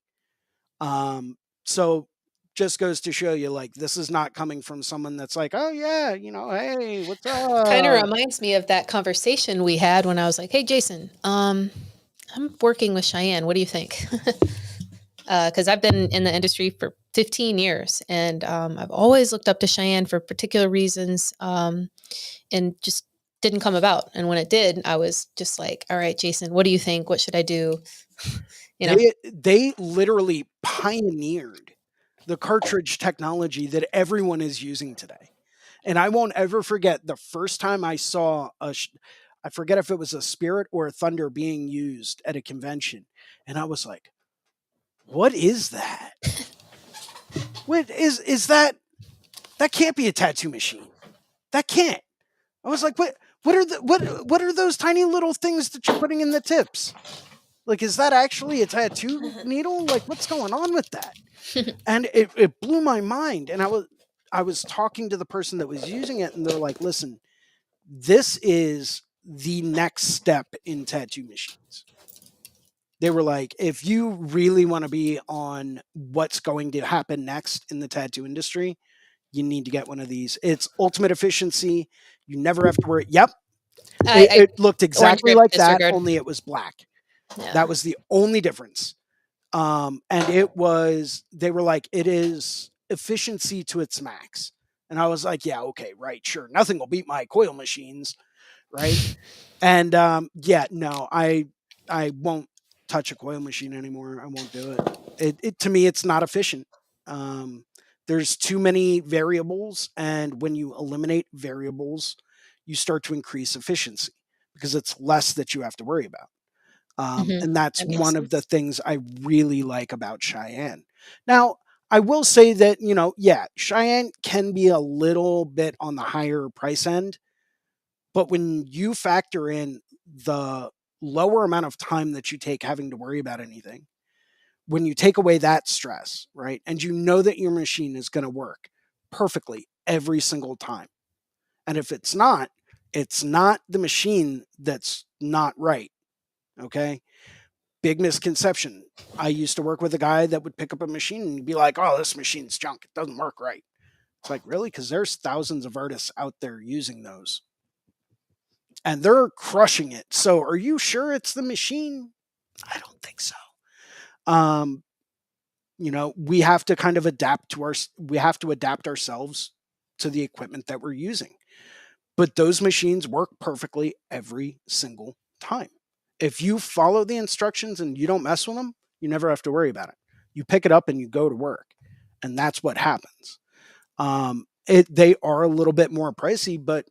So just goes to show you, like, this is not coming from someone that's like, oh yeah, hey, what's Kind of up? reminds me of that conversation we had when I was like, "Hey, Jason, I'm working with Cheyenne. What do you think?" Because I've been in the industry for 15 years, and I've always looked up to Cheyenne for particular reasons, and just didn't come about. And when it did, I was just like, all right, Jason, what do you think? What should I do? You know, They literally pioneered the cartridge technology that everyone is using today. And I won't ever forget the first time I saw I forget if it was a Spirit or a Thunder being used at a convention, and I was like, "What is that? What is that? That can't be a tattoo machine. That can't." I was like, "What? What are those tiny little things that you're putting in the tips? Like, is that actually a tattoo needle? Like, what's going on with that?" And it blew my mind. And I was talking to the person that was using it, and they're like, "Listen, this is the next step in tattoo machines." They were like, if you really want to be on what's going to happen next in the tattoo industry, you need to get one of these. It's ultimate efficiency. You never have to worry. Yep. It I looked orange exactly grip like that, disregard. only it was black. Yeah. That was the only difference. And it was, they were like, it is efficiency to its max. And I was like, yeah, okay, right, sure. Nothing will beat my coil machines, right? And yeah, no, I won't touch a coil machine anymore. I won't do it. It to me, it's not efficient. Um, there's too many variables, and when you eliminate variables, you start to increase efficiency because it's less that you have to worry about. Hmm. And that's That makes one of the sense. things I really like about Cheyenne. Now, I will say that, yeah, Cheyenne can be a little bit on the higher price end, but when you factor in the lower amount of time that you take having to worry about anything, when you take away that stress, right? And you know that your machine is going to work perfectly every single time. And if it's not the machine that's not right. Okay. Big misconception. I used to work with a guy that would pick up a machine and be like, "Oh, this machine's junk. It doesn't work right." It's like, really? Because there's thousands of artists out there using those and they're crushing it. So are you sure it's the machine? I don't think so. Um, we have to kind of we have to adapt ourselves to the equipment that we're using. But those machines work perfectly every single time. If you follow the instructions and you don't mess with them, you never have to worry about it. You pick it up and you go to work. And that's what happens. They are a little bit more pricey, but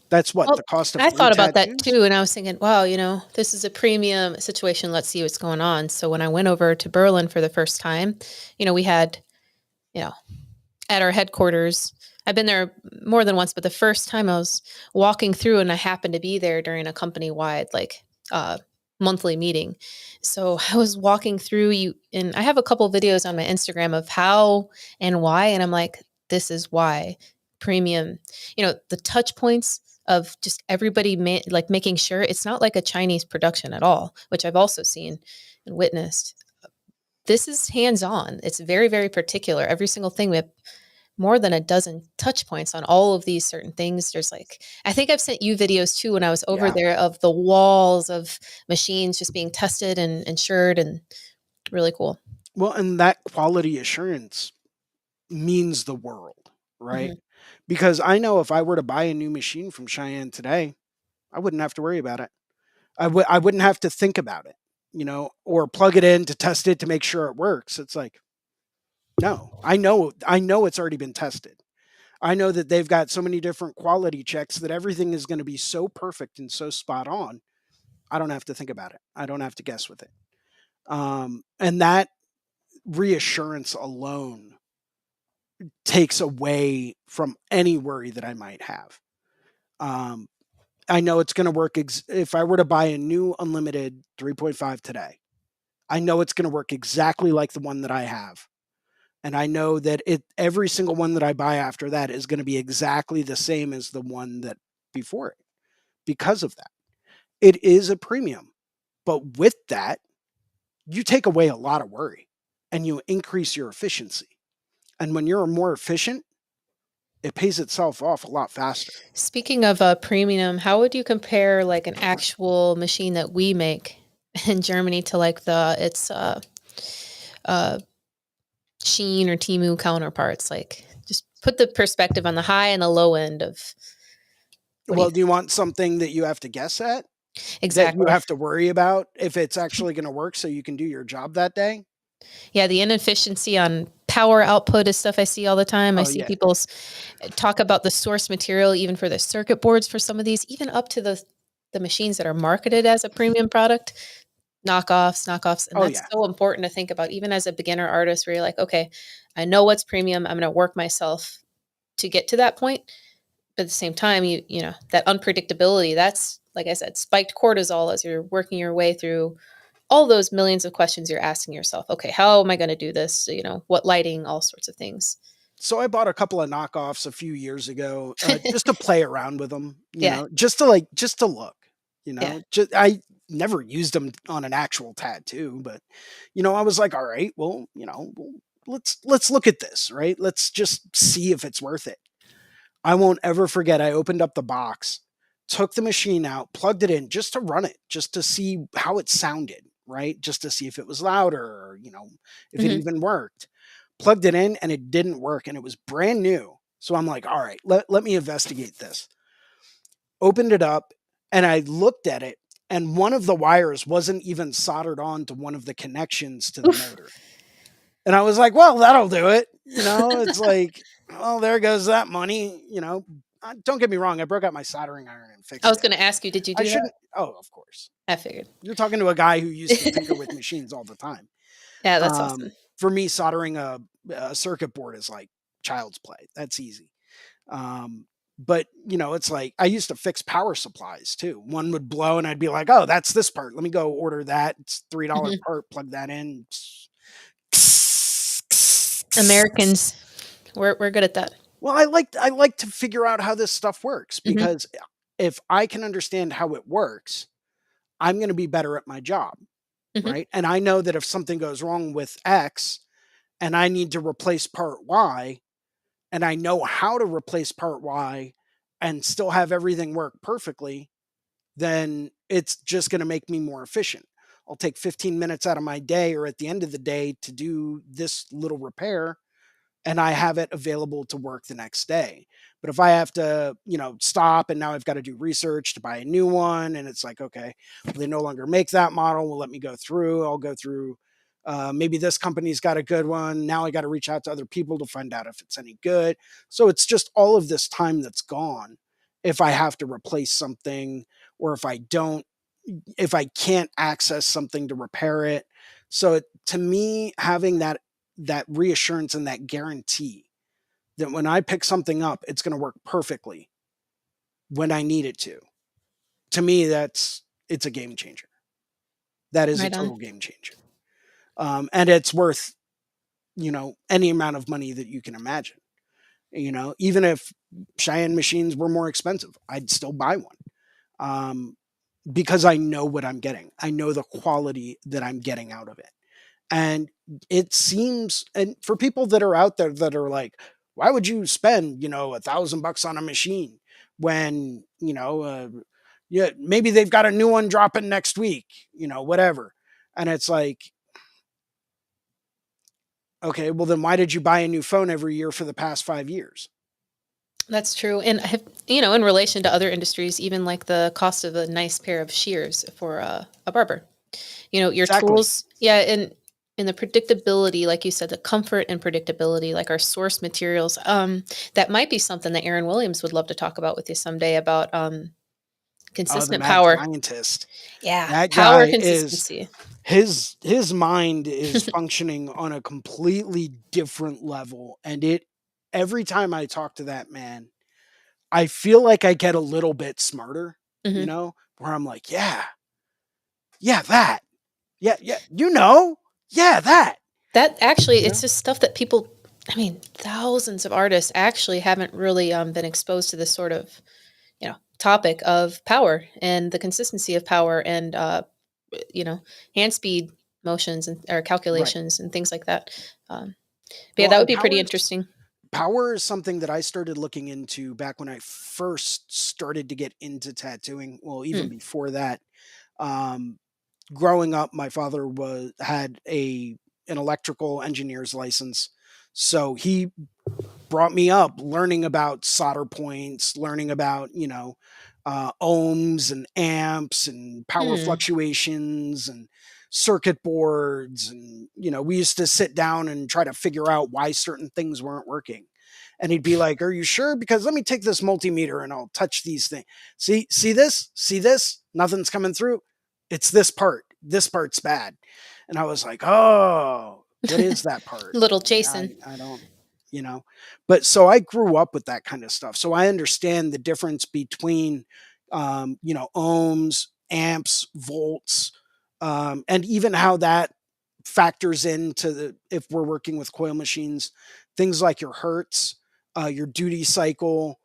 that's what Well, the cost of I one thought about that tattoos. too, and I was thinking, wow, this is a premium situation. Let's see what's going on. So when I went over to Berlin for the first time, we had, you know, at our headquarters. I've been there more than once, but the first time I was walking through and I happened to be there during a company wide uh monthly meeting. So I was walking through you and I have a couple videos on my Instagram of how and why and I'm like this is why premium, the touch points of just everybody like making sure it's not like a Chinese production at all, which I've also seen and witnessed. This is hands on. It's very, very particular. Every single thing we have more than a dozen touch points on all of these certain things. There's like, I think I've sent you videos too when I was over Yeah. there of the walls of machines just being tested and insured and really cool. Well, and that quality assurance means the world, right? Hmm. Because I know if I were to buy a new machine from Cheyenne today, I wouldn't have to worry about it. I wouldn't have to think about it, or plug it in to test it to make sure it works. It's like, no, I know it's already been tested. I know that they've got so many different quality checks that everything is going to be so perfect and so spot on. I don't have to think about it. I don't have to guess with it. And that reassurance alone takes away from any worry that I might have. Um, I know it's going to work. If I were to buy a new unlimited 3.5 today, I know it's going to work exactly like the one that I have. And I know that every single one that I buy after that is going to be exactly the same as the one that before it because of that. It is a premium. But with that, you take away a lot of worry and you increase your efficiency. And when you're more efficient, it pays itself off a lot faster. Speaking of a premium, how would you compare like an actual machine that we make in Germany to like uh Sheen or Timu counterparts? Like just put the perspective on the high and the low end of. What do you Well, do you think? want something that you have to guess at? That you Exactly. have to worry about if it's actually gonna work so you can do your job that day? Yeah, the inefficiency on power output is stuff I see all the time. I Oh, see yeah. people talk about the source material even for the circuit boards for some of these, even up to the machines that are marketed as a premium product, knockoffs, and Oh, that's yeah. so important to think about even as a beginner artist where you're like, okay, I know what's premium. I'm going to work myself to get to that point. But at the same time, you know, that unpredictability, that's like I said, spiked cortisol as you're working your way through all those millions of questions you're asking yourself. Okay, how am I going to do this? You know, what lighting, all sorts of things. So I bought a couple of knockoffs a few years ago, just to play around with them, Yeah, just to look, yeah. I never used them on an actual tattoo, but, I was like, all right, well, let's look at this, right? Let's just see if it's worth it. I won't ever forget. I opened up the box, took the machine out, plugged it in just to run it, just to see how it sounded, right? Just to see if it was louder or, if it Hmm. even worked. Plugged it in and it didn't work and it was brand new. So I'm like, all right, let me investigate this. Opened it up and I looked at it and one of the wires wasn't even soldered on to one of the connections to the Oof. motor. And I was like, "Well, that'll do it." It's like, "Well, there goes that money." Don't get me wrong, I broke out my soldering iron and I fixed was it. going to ask you, did you I do that? shouldn't. Oh, of course. I figured. You're talking to a guy who used to tinker with machines all the time. Yeah, that's awesome. For me, soldering a circuit board is like child's play. That's easy. Um, but it's like I used to fix power supplies too. One would blow, and I'd be like, "Oh, that's this part. Let me go order that. It's $3 Hmm. part. Plug that in." Americans, we're good at that. Well, I like to figure out how this stuff works Hmm. because if I can understand how it works, I'm going to be better at my job, Hmm. right? And I know that if something goes wrong with X and I need to replace part Y and I know how to replace part Y and still have everything work perfectly, then it's just going to make me more efficient. I'll take 15 minutes out of my day or at the end of the day to do this little repair and I have it available to work the next day. But if I have to, stop and now I've got to do research to buy a new one, and it's like, okay, well, they no longer make that model. Well, let me go through. I'll go through. Maybe this company's got a good one. Now I got to reach out to other people to find out if it's any good. So it's just all of this time that's gone if I have to replace something or if I can't access something to repair it. So to me, having that reassurance and that guarantee that when I pick something up, it's going to work perfectly when I need it to. To me, it's a game changer. That is a Right on. total game changer, and it's worth any amount of money that you can imagine. Even if Cheyenne machines were more expensive, I'd still buy one. Um, because I know what I'm getting. I know the quality that I'm getting out of it. And it seems, and for people that are out there that are like, why would you spend, $1,000 on a machine when, yeah, maybe they've got a new one dropping next week, whatever. And it's like, okay, well, then why did you buy a new phone every year for the past 5 years? That's true. And I have, in relation to other industries, even like the cost of a nice pair of shears for a barber, your Exactly. tools. Yeah. And the predictability, like you said, the comfort and predictability, like our source materials, that might be something that Aaron Williams would love to talk about with you someday about Oh, the consistent mad power. scientist. Yeah. That Power guy is consistency. his mind is functioning on a completely different level. And every time I talk to that man, I feel like I get a little bit smarter, Hmm. where I'm like, yeah, yeah, that. Yeah, yeah, yeah, that. That actually, You it's know? just stuff that people, I mean, thousands of artists actually haven't really been exposed to this sort of, topic of power and the consistency of power and, you know, hand speed motions and or Right. calculations and things like that. But yeah, Well, that would and be pretty interesting. power is something that I started looking into back when I first started to get into tattooing. Well, even Mm, before that. Um, Growing up, my father had an electrical engineer's license. So he brought me up learning about solder points, learning about, ohms and amps and power Hmm. fluctuations and circuit boards. And, we used to sit down and try to figure out why certain things weren't working. And he'd be like, "Are you sure? Because let me take this multimeter and I'll touch these things. See this? See this? Nothing's coming through. It's this part. This part's bad." And I was like, "Oh, what is that part?" Little I Jason. I don't, you know. But so I grew up with that kind of stuff. So I understand the difference between ohms, amps, volts, and even how that factors into if we're working with coil machines, things like your hertz, your duty cycle,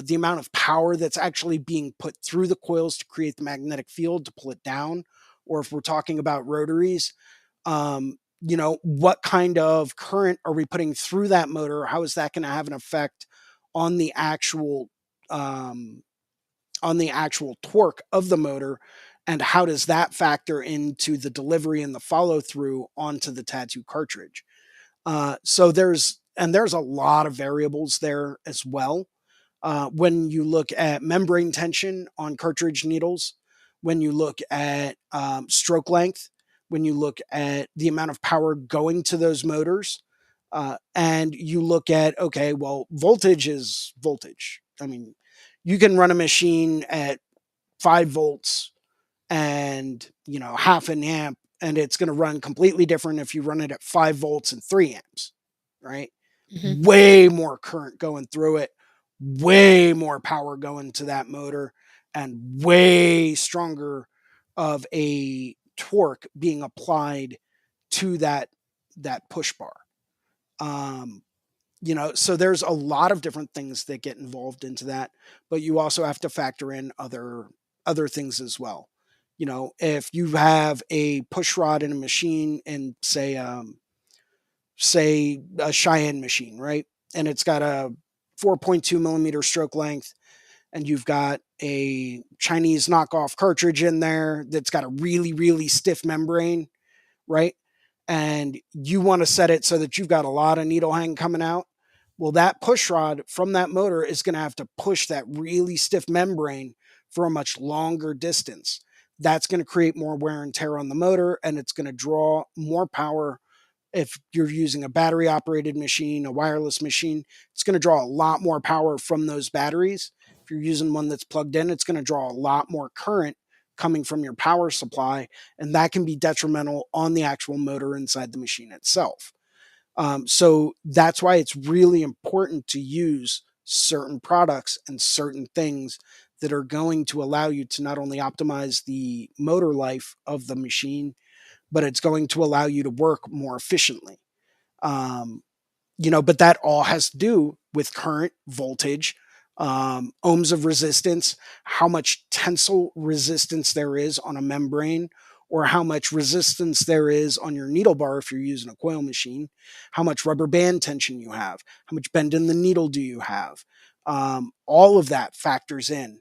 the amount of power that's actually being put through the coils to create the magnetic field to pull it down, or if we're talking about rotaries, what kind of current are we putting through that motor? How is that going to have an effect on the actual um, torque of the motor, and how does that factor into the delivery and the follow through onto the tattoo cartridge? So there's a lot of variables there as well. When you look at membrane tension on cartridge needles, when you look at stroke length, when you look at the amount of power going to those motors, and you look at, okay, well, voltage is voltage. I mean, you can run a machine at 5 volts and half an amp, and it's going to run completely different if you run it at 5 volts and 3 amps, right? Hmm. Way more current going through it, way more power going to that motor, and way stronger of a torque being applied to that push bar. Um, so there's a lot of different things that get involved into that, but you also have to factor in other things as well. If you have a push rod in a machine, and say a Cheyenne machine, right? And it's got a 4.2 millimeter stroke length, and you've got a Chinese knockoff cartridge in there that's got a really, really stiff membrane, right? And you want to set it so that you've got a lot of needle hang coming out. Well, that push rod from that motor is going to have to push that really stiff membrane for a much longer distance. That's going to create more wear and tear on the motor, and it's going to draw more power. If you're using a battery operated machine, a wireless machine, it's going to draw a lot more power from those batteries. If you're using one that's plugged in, it's going to draw a lot more current coming from your power supply, and that can be detrimental on the actual motor inside the machine itself. So that's why it's really important to use certain products and certain things that are going to allow you to not only optimize the motor life of the machine, but it's going to allow you to work more efficiently. Um, but that all has to do with current, voltage, ohms of resistance, how much tensile resistance there is on a membrane, or how much resistance there is on your needle bar if you're using a coil machine, how much rubber band tension you have, how much bend in the needle do you have. All of that factors in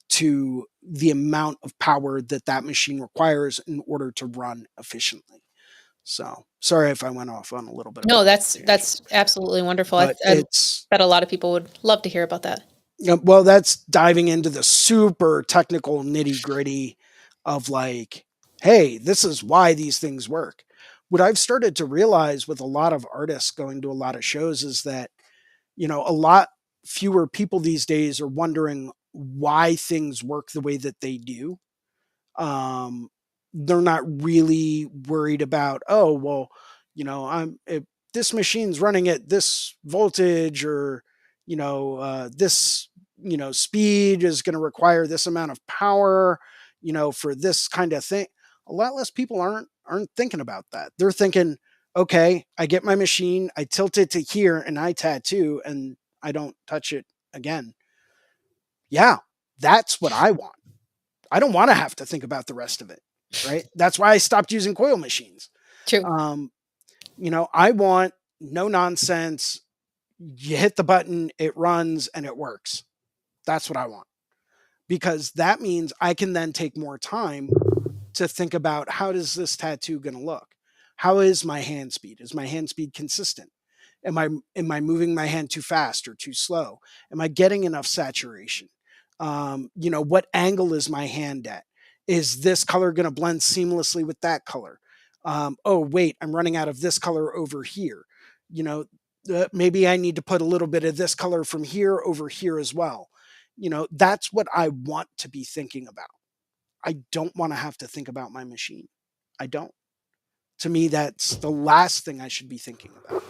to the amount of power that machine requires in order to run efficiently. So sorry if I went off on a little bit of No, a tangent, that's absolutely wonderful. but I it's bet a lot of people would love to hear about that. well, that's diving into the super technical nitty gritty of like, hey, this is why these things work. What I've started to realize with a lot of artists going to a lot of shows is that, a lot fewer people these days are wondering why things work the way that they do. They're not really worried about, oh, well, I'm if this machine's running at this voltage, or this speed is going to require this amount of power, for this kind of thing. A lot less people aren't thinking about that. They're thinking, okay, I get my machine, I tilt it to here, and I tattoo, and I don't touch it again. Yeah, that's what I want. I don't want to have to think about the rest of it, right? That's why I stopped using coil machines. True. Um, I want no nonsense. You hit the button, it runs, and it works. That's what I want, because that means I can then take more time to think about, how does this tattoo going to look? How is my hand speed? Is my hand speed consistent? Am I moving my hand too fast or too slow? Am I getting enough saturation? What angle is my hand at? Is this color going to blend seamlessly with that color? Oh, wait, I'm running out of this color over here. You know, maybe I need to put a little bit of this color from here over here as well. That's what I want to be thinking about. I don't want to have to think about my machine. I don't. To me, that's the last thing I should be thinking about.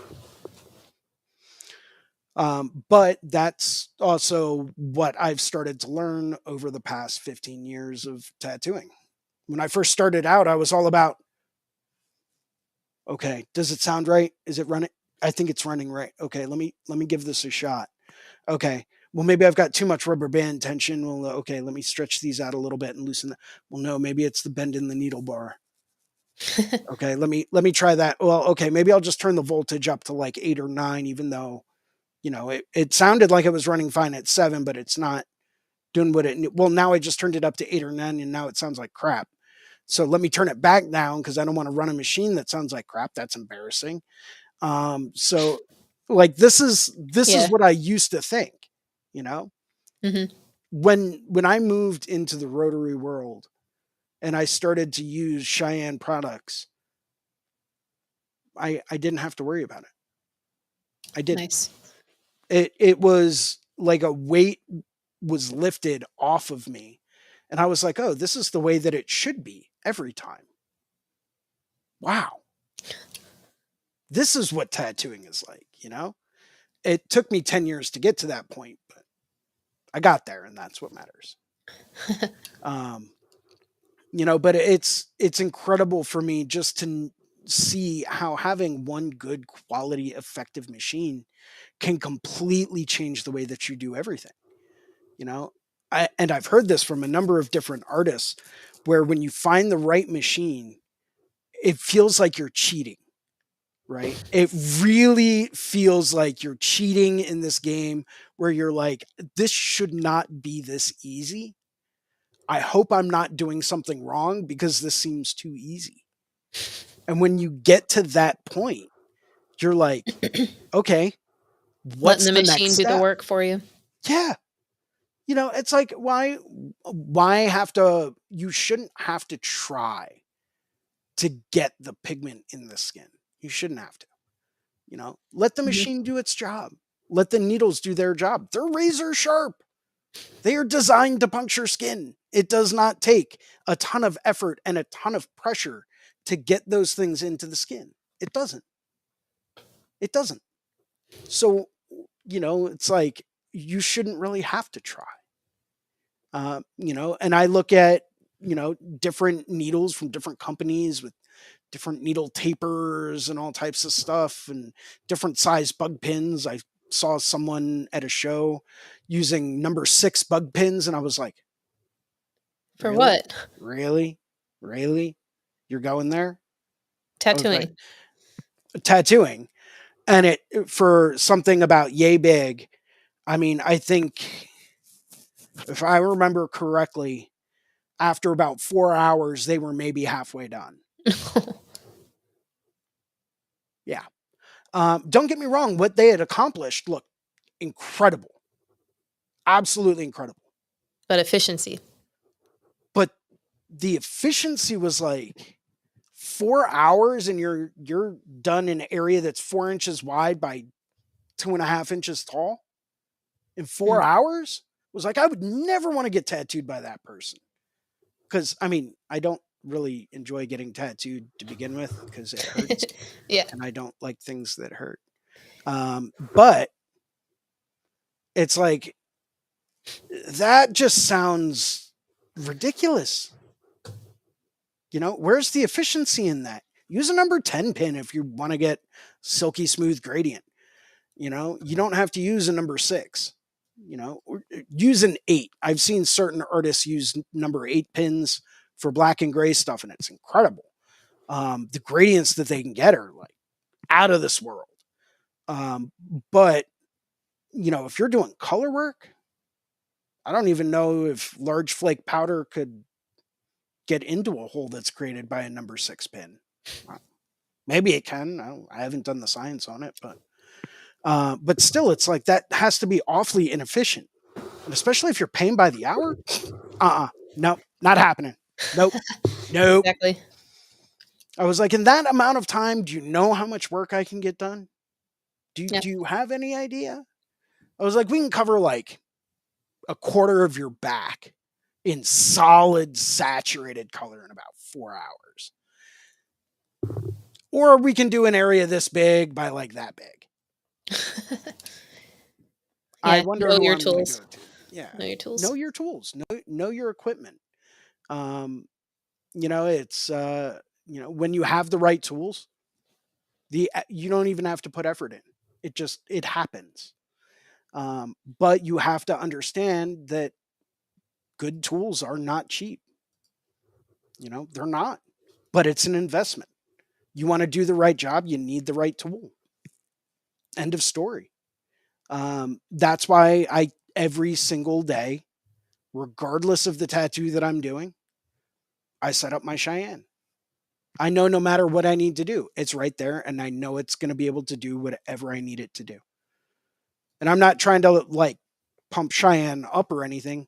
But that's also what I've started to learn over the past 15 years of tattooing. When I first started out, I was all about, okay, does it sound right? Is it running? I think it's running right. Okay, let me give this a shot. Okay. Well, maybe I've got too much rubber band tension. Well, okay, let me stretch these out a little bit and loosen that. Well, no, maybe it's the bend in the needle bar. Okay, let me try that. Well, okay, maybe I'll just turn the voltage up to like 8 or 9, even though it sounded like it was running fine at 7, but it's not doing what it. Well, now I just turned it up to 8 or 9, and now it sounds like crap. So let me turn it back down because I don't want to run a machine that sounds like crap. That's embarrassing. So like this is Yeah. what I used to think. You know, Hmm. when I moved into the rotary world and I started to use Cheyenne products, I didn't have to worry about it. I didn't. Nice. It was like a weight was lifted off of me, and I was like, "Oh, this is the way that it should be every time." Wow. This is what tattooing is like. It took me 10 years to get to that point, but I got there and that's what matters. Um, but it's incredible for me just to see how having one good quality effective machine can completely change the way that you do everything. you know and I've heard this from a number of different artists where when you find the right machine, it feels like you're cheating, right? It really feels like you're cheating in this game where you're like, this should not be this easy. I hope I'm not doing something wrong because this seems too easy. And when you get to that point, you're like, okay, Letting what's the the next machine do the step? work for you. Yeah. It's like, why have to, you shouldn't have to try to get the pigment in the skin. You shouldn't have to. Let the Hmm. machine do its job. Let the needles do their job. They're razor sharp. They are designed to puncture skin. It does not take a ton of effort and a ton of pressure to get those things into the skin. It doesn't. It doesn't. So, it's like you shouldn't really have to try. And I look at, different needles from different companies with different needle tapers and all types of stuff and different size bug pins. I saw someone at a show using number 6 bug pins, and I was like, For really? what? Really? Really? You're going there? Okay. Tattooing. Tattooing. And it for something about yay big. I mean, I think if I remember correctly, after about 4 hours, they were maybe halfway done. Yeah. Don't get me wrong, what they had accomplished looked incredible, absolutely incredible. But efficiency. But the efficiency was like 4 hours, and you're done in an area that's 4 inches wide by 2.5 inches tall in Mm. 4 hours. It was like I would never want to get tattooed by that person because I mean I don't really enjoy getting tattooed to begin with because it hurts, Yeah. and I don't like things that hurt. But it's like that just sounds ridiculous. Where's the efficiency in that? Use a number 10 pin if you want to get silky smooth gradient. You don't have to use a number 6. Use an 8. I've seen certain artists use number 8 pins for black and gray stuff, and it's incredible. The gradients that they can get are like out of this world. Um, but if you're doing color work, I don't even know if large flake powder could get into a hole that's created by a number 6 pin. Uh, Maybe it can. I haven't done the science on it, but But still, it's like that has to be awfully inefficient. And especially if you're paying by the hour, no, not happening. Nope, nope. Exactly. I was like, in that amount of time, do you know how much work I can get done? Yeah. Do you have any idea? I was like, we can cover like a quarter of your back in solid saturated color in about 4 hours. Or we can do an area this big by like that big. I Yeah. wonder Know who your I'm going to tools. go to. Yeah. Know your Know tools. your tools, know your equipment. Um, it's, when you have the right tools, you don't even have to put effort in. It happens. But you have to understand that good tools are not cheap. They're not, but it's an investment. You want to do the right job, you need the right tool. End of story. That's why every single day, regardless of the tattoo that I'm doing, I set up my Cheyenne. I know no matter what I need to do, it's right there, and I know it's going to be able to do whatever I need it to do. And I'm not trying to like pump Cheyenne up or anything,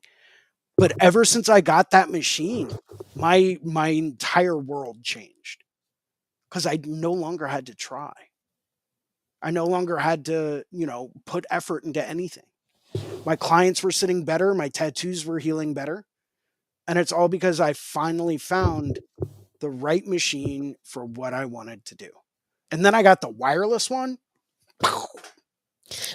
but ever since I got that machine, my entire world changed because I no longer had to try. I no longer had to, put effort into anything. My clients were sitting better, my tattoos were healing better, and it's all because I finally found the right machine for what I wanted to do. And then I got the wireless one.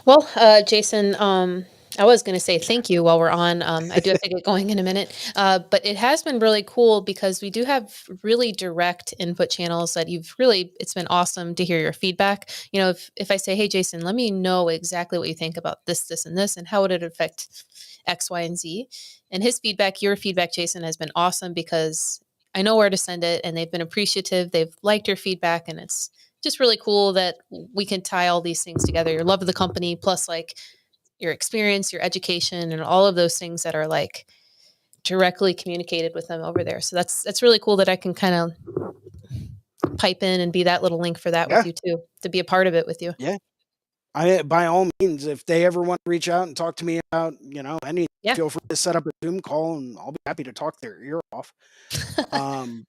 Well, Jason, I was going to say thank you while we're on. I do have to get going in a minute, but it has been really cool because we do have really direct input channels that it's been awesome to hear your feedback. If I say, hey, Jason, let me know exactly what you think about this, this, and this, and how would it affect X, Y, and Z. And your feedback, Jason, has been awesome because I know where to send it and they've been appreciative. They've liked your feedback and it's just really cool that we can tie all these things together. Your love of the company, plus like your experience, your education, and all of those things that are like directly communicated with them over there. So that's really cool that I can kind of pipe in and be that little link for that with Yeah, you too, to be a part of it with you. yeah. I By all means, if they ever want to reach out and talk to me about, anything, Yeah. feel free to set up a Zoom call and I'll be happy to talk their ear off. Um,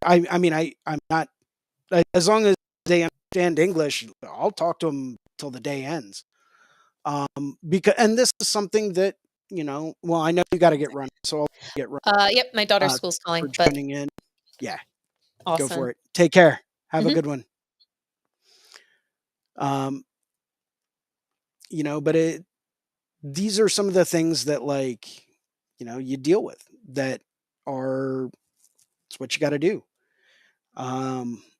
I mean, I'm not, as long as they understand English, I'll talk to them till the day ends. And this is something that, well, I know you got to get running, so I'll get running. Yep. My daughter's school's Thanks for calling, but joining in. Yeah, go for awesome. it. Take care. Have a Hmm. good one. Um, but these are some of the things that like, you deal with that are, it's what you got to do.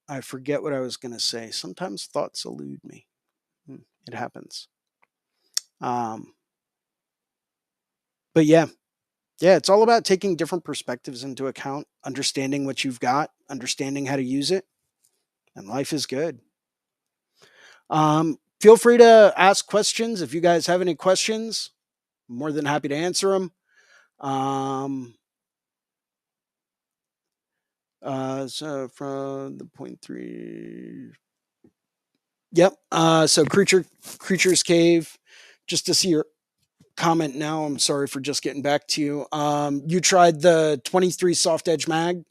I forget what I was going to say. Sometimes thoughts elude me. Hmm, It happens. Um, but yeah, yeah, it's all about taking different perspectives into account, understanding what you've got, understanding how to use it, and life is good. Feel free to ask questions if you guys have any questions. I'm more than happy to answer them. Um, so from the point three, yep. So creatures cave. Just to see your comment now. I'm sorry for just getting back to you. You tried the 23 soft edge mag.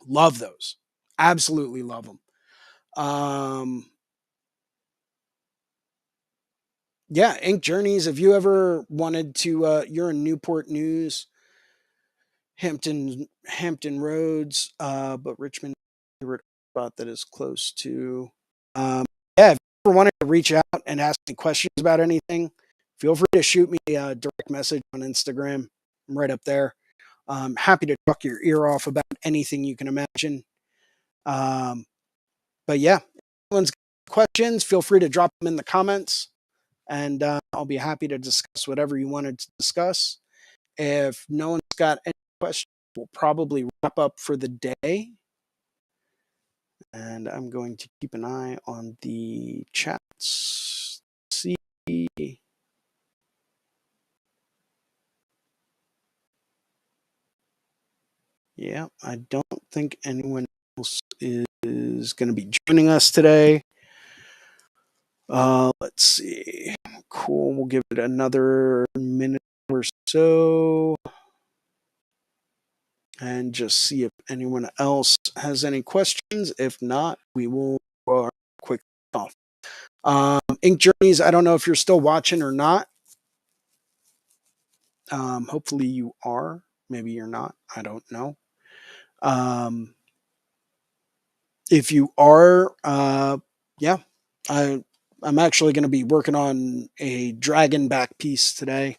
Love those. Absolutely love them. Um, yeah, Ink Journeys. Have you ever wanted to? You're in Newport News, Hampton Roads, but Richmond spot that is close to. Um, yeah, if you ever wanted to reach out and ask me questions about anything, feel free to shoot me a direct message on Instagram. I'm right up there. Happy to talk your ear off about anything you can imagine. Um, but yeah, if anyone's got questions, feel free to drop them in the comments, and I'll be happy to discuss whatever you wanted to discuss. If no one's got any questions, we'll probably wrap up for the day. And I'm going to keep an eye on the chats. See. Yeah, I don't think anyone else is going to be joining us today. Let's see. Cool. We'll give it another minute or so and just see if anyone else has any questions. If not, we will go our quick off. Ink Journeys, I don't know if you're still watching or not. Hopefully you are. Maybe you're not. I don't know. Um, if you are, yeah, I I'm actually going to be working on a dragon back piece today.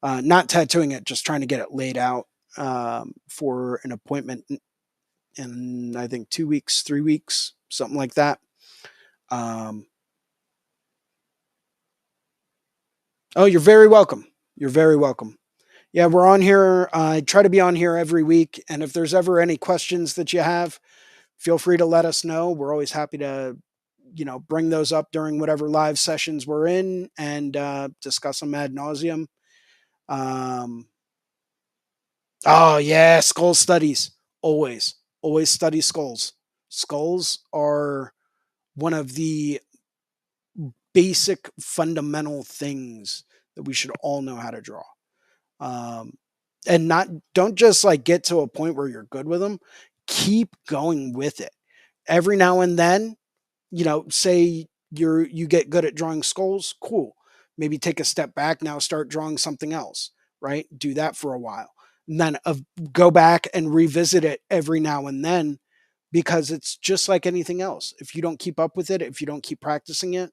Not tattooing it, just trying to get it laid out for an appointment in I think 2 weeks, 3 weeks, something like that. Um, oh, you're very welcome. You're very welcome. Yeah, we're on here. I try to be on here every week, and if there's ever any questions that you have, feel free to let us know. We're always happy to, bring those up during whatever live sessions we're in and discuss them ad nauseum. Um, oh yeah, skull studies. Always, always study skulls. Skulls are one of the basic fundamental things that we should all know how to draw. Um, and not don't just like get to a point where you're good with them. Keep going with it. Every now and then, say you get good at drawing skulls, cool. Maybe take a step back now, start drawing something else, right? Do that for a while. And then go back and revisit it every now and then because it's just like anything else. If you don't keep up with it, if you don't keep practicing it,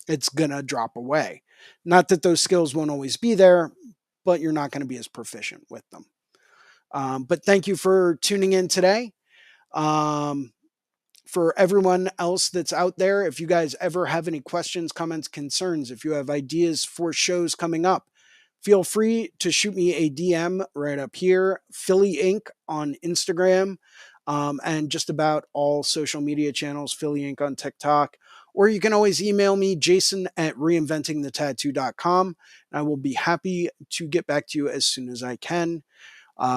it's going to drop away. Not that those skills won't always be there, but you're not going to be as proficient with them. But thank you for tuning in today. Um, for everyone else that's out there, if you guys ever have any questions, comments, concerns, if you have ideas for shows coming up, feel free to shoot me a DM right up here, Philly Inc. on Instagram, and just about all social media channels, Philly Inc. on TikTok. Or you can always email me, Jason at reinventingthetattoo.com. And I will be happy to get back to you as soon as I can.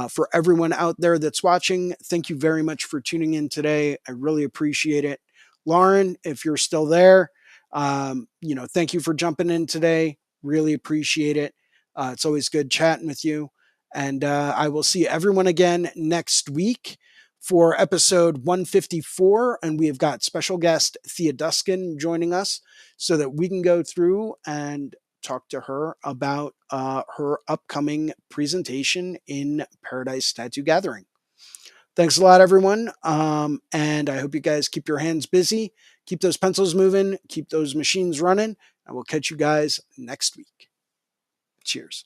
For everyone out there that's watching, thank you very much for tuning in today. I really appreciate it. Lauren, if you're still there, thank you for jumping in today. Really appreciate it. It's always good chatting with you. And I will see everyone again next week for episode 154. And we have got special guest Thea Duskin joining us so that we can go through and talk to her about her upcoming presentation in Paradise Tattoo Gathering. Thanks a lot, everyone. And I hope you guys keep your hands busy, keep those pencils moving, keep those machines running, and we'll catch you guys next week. Cheers.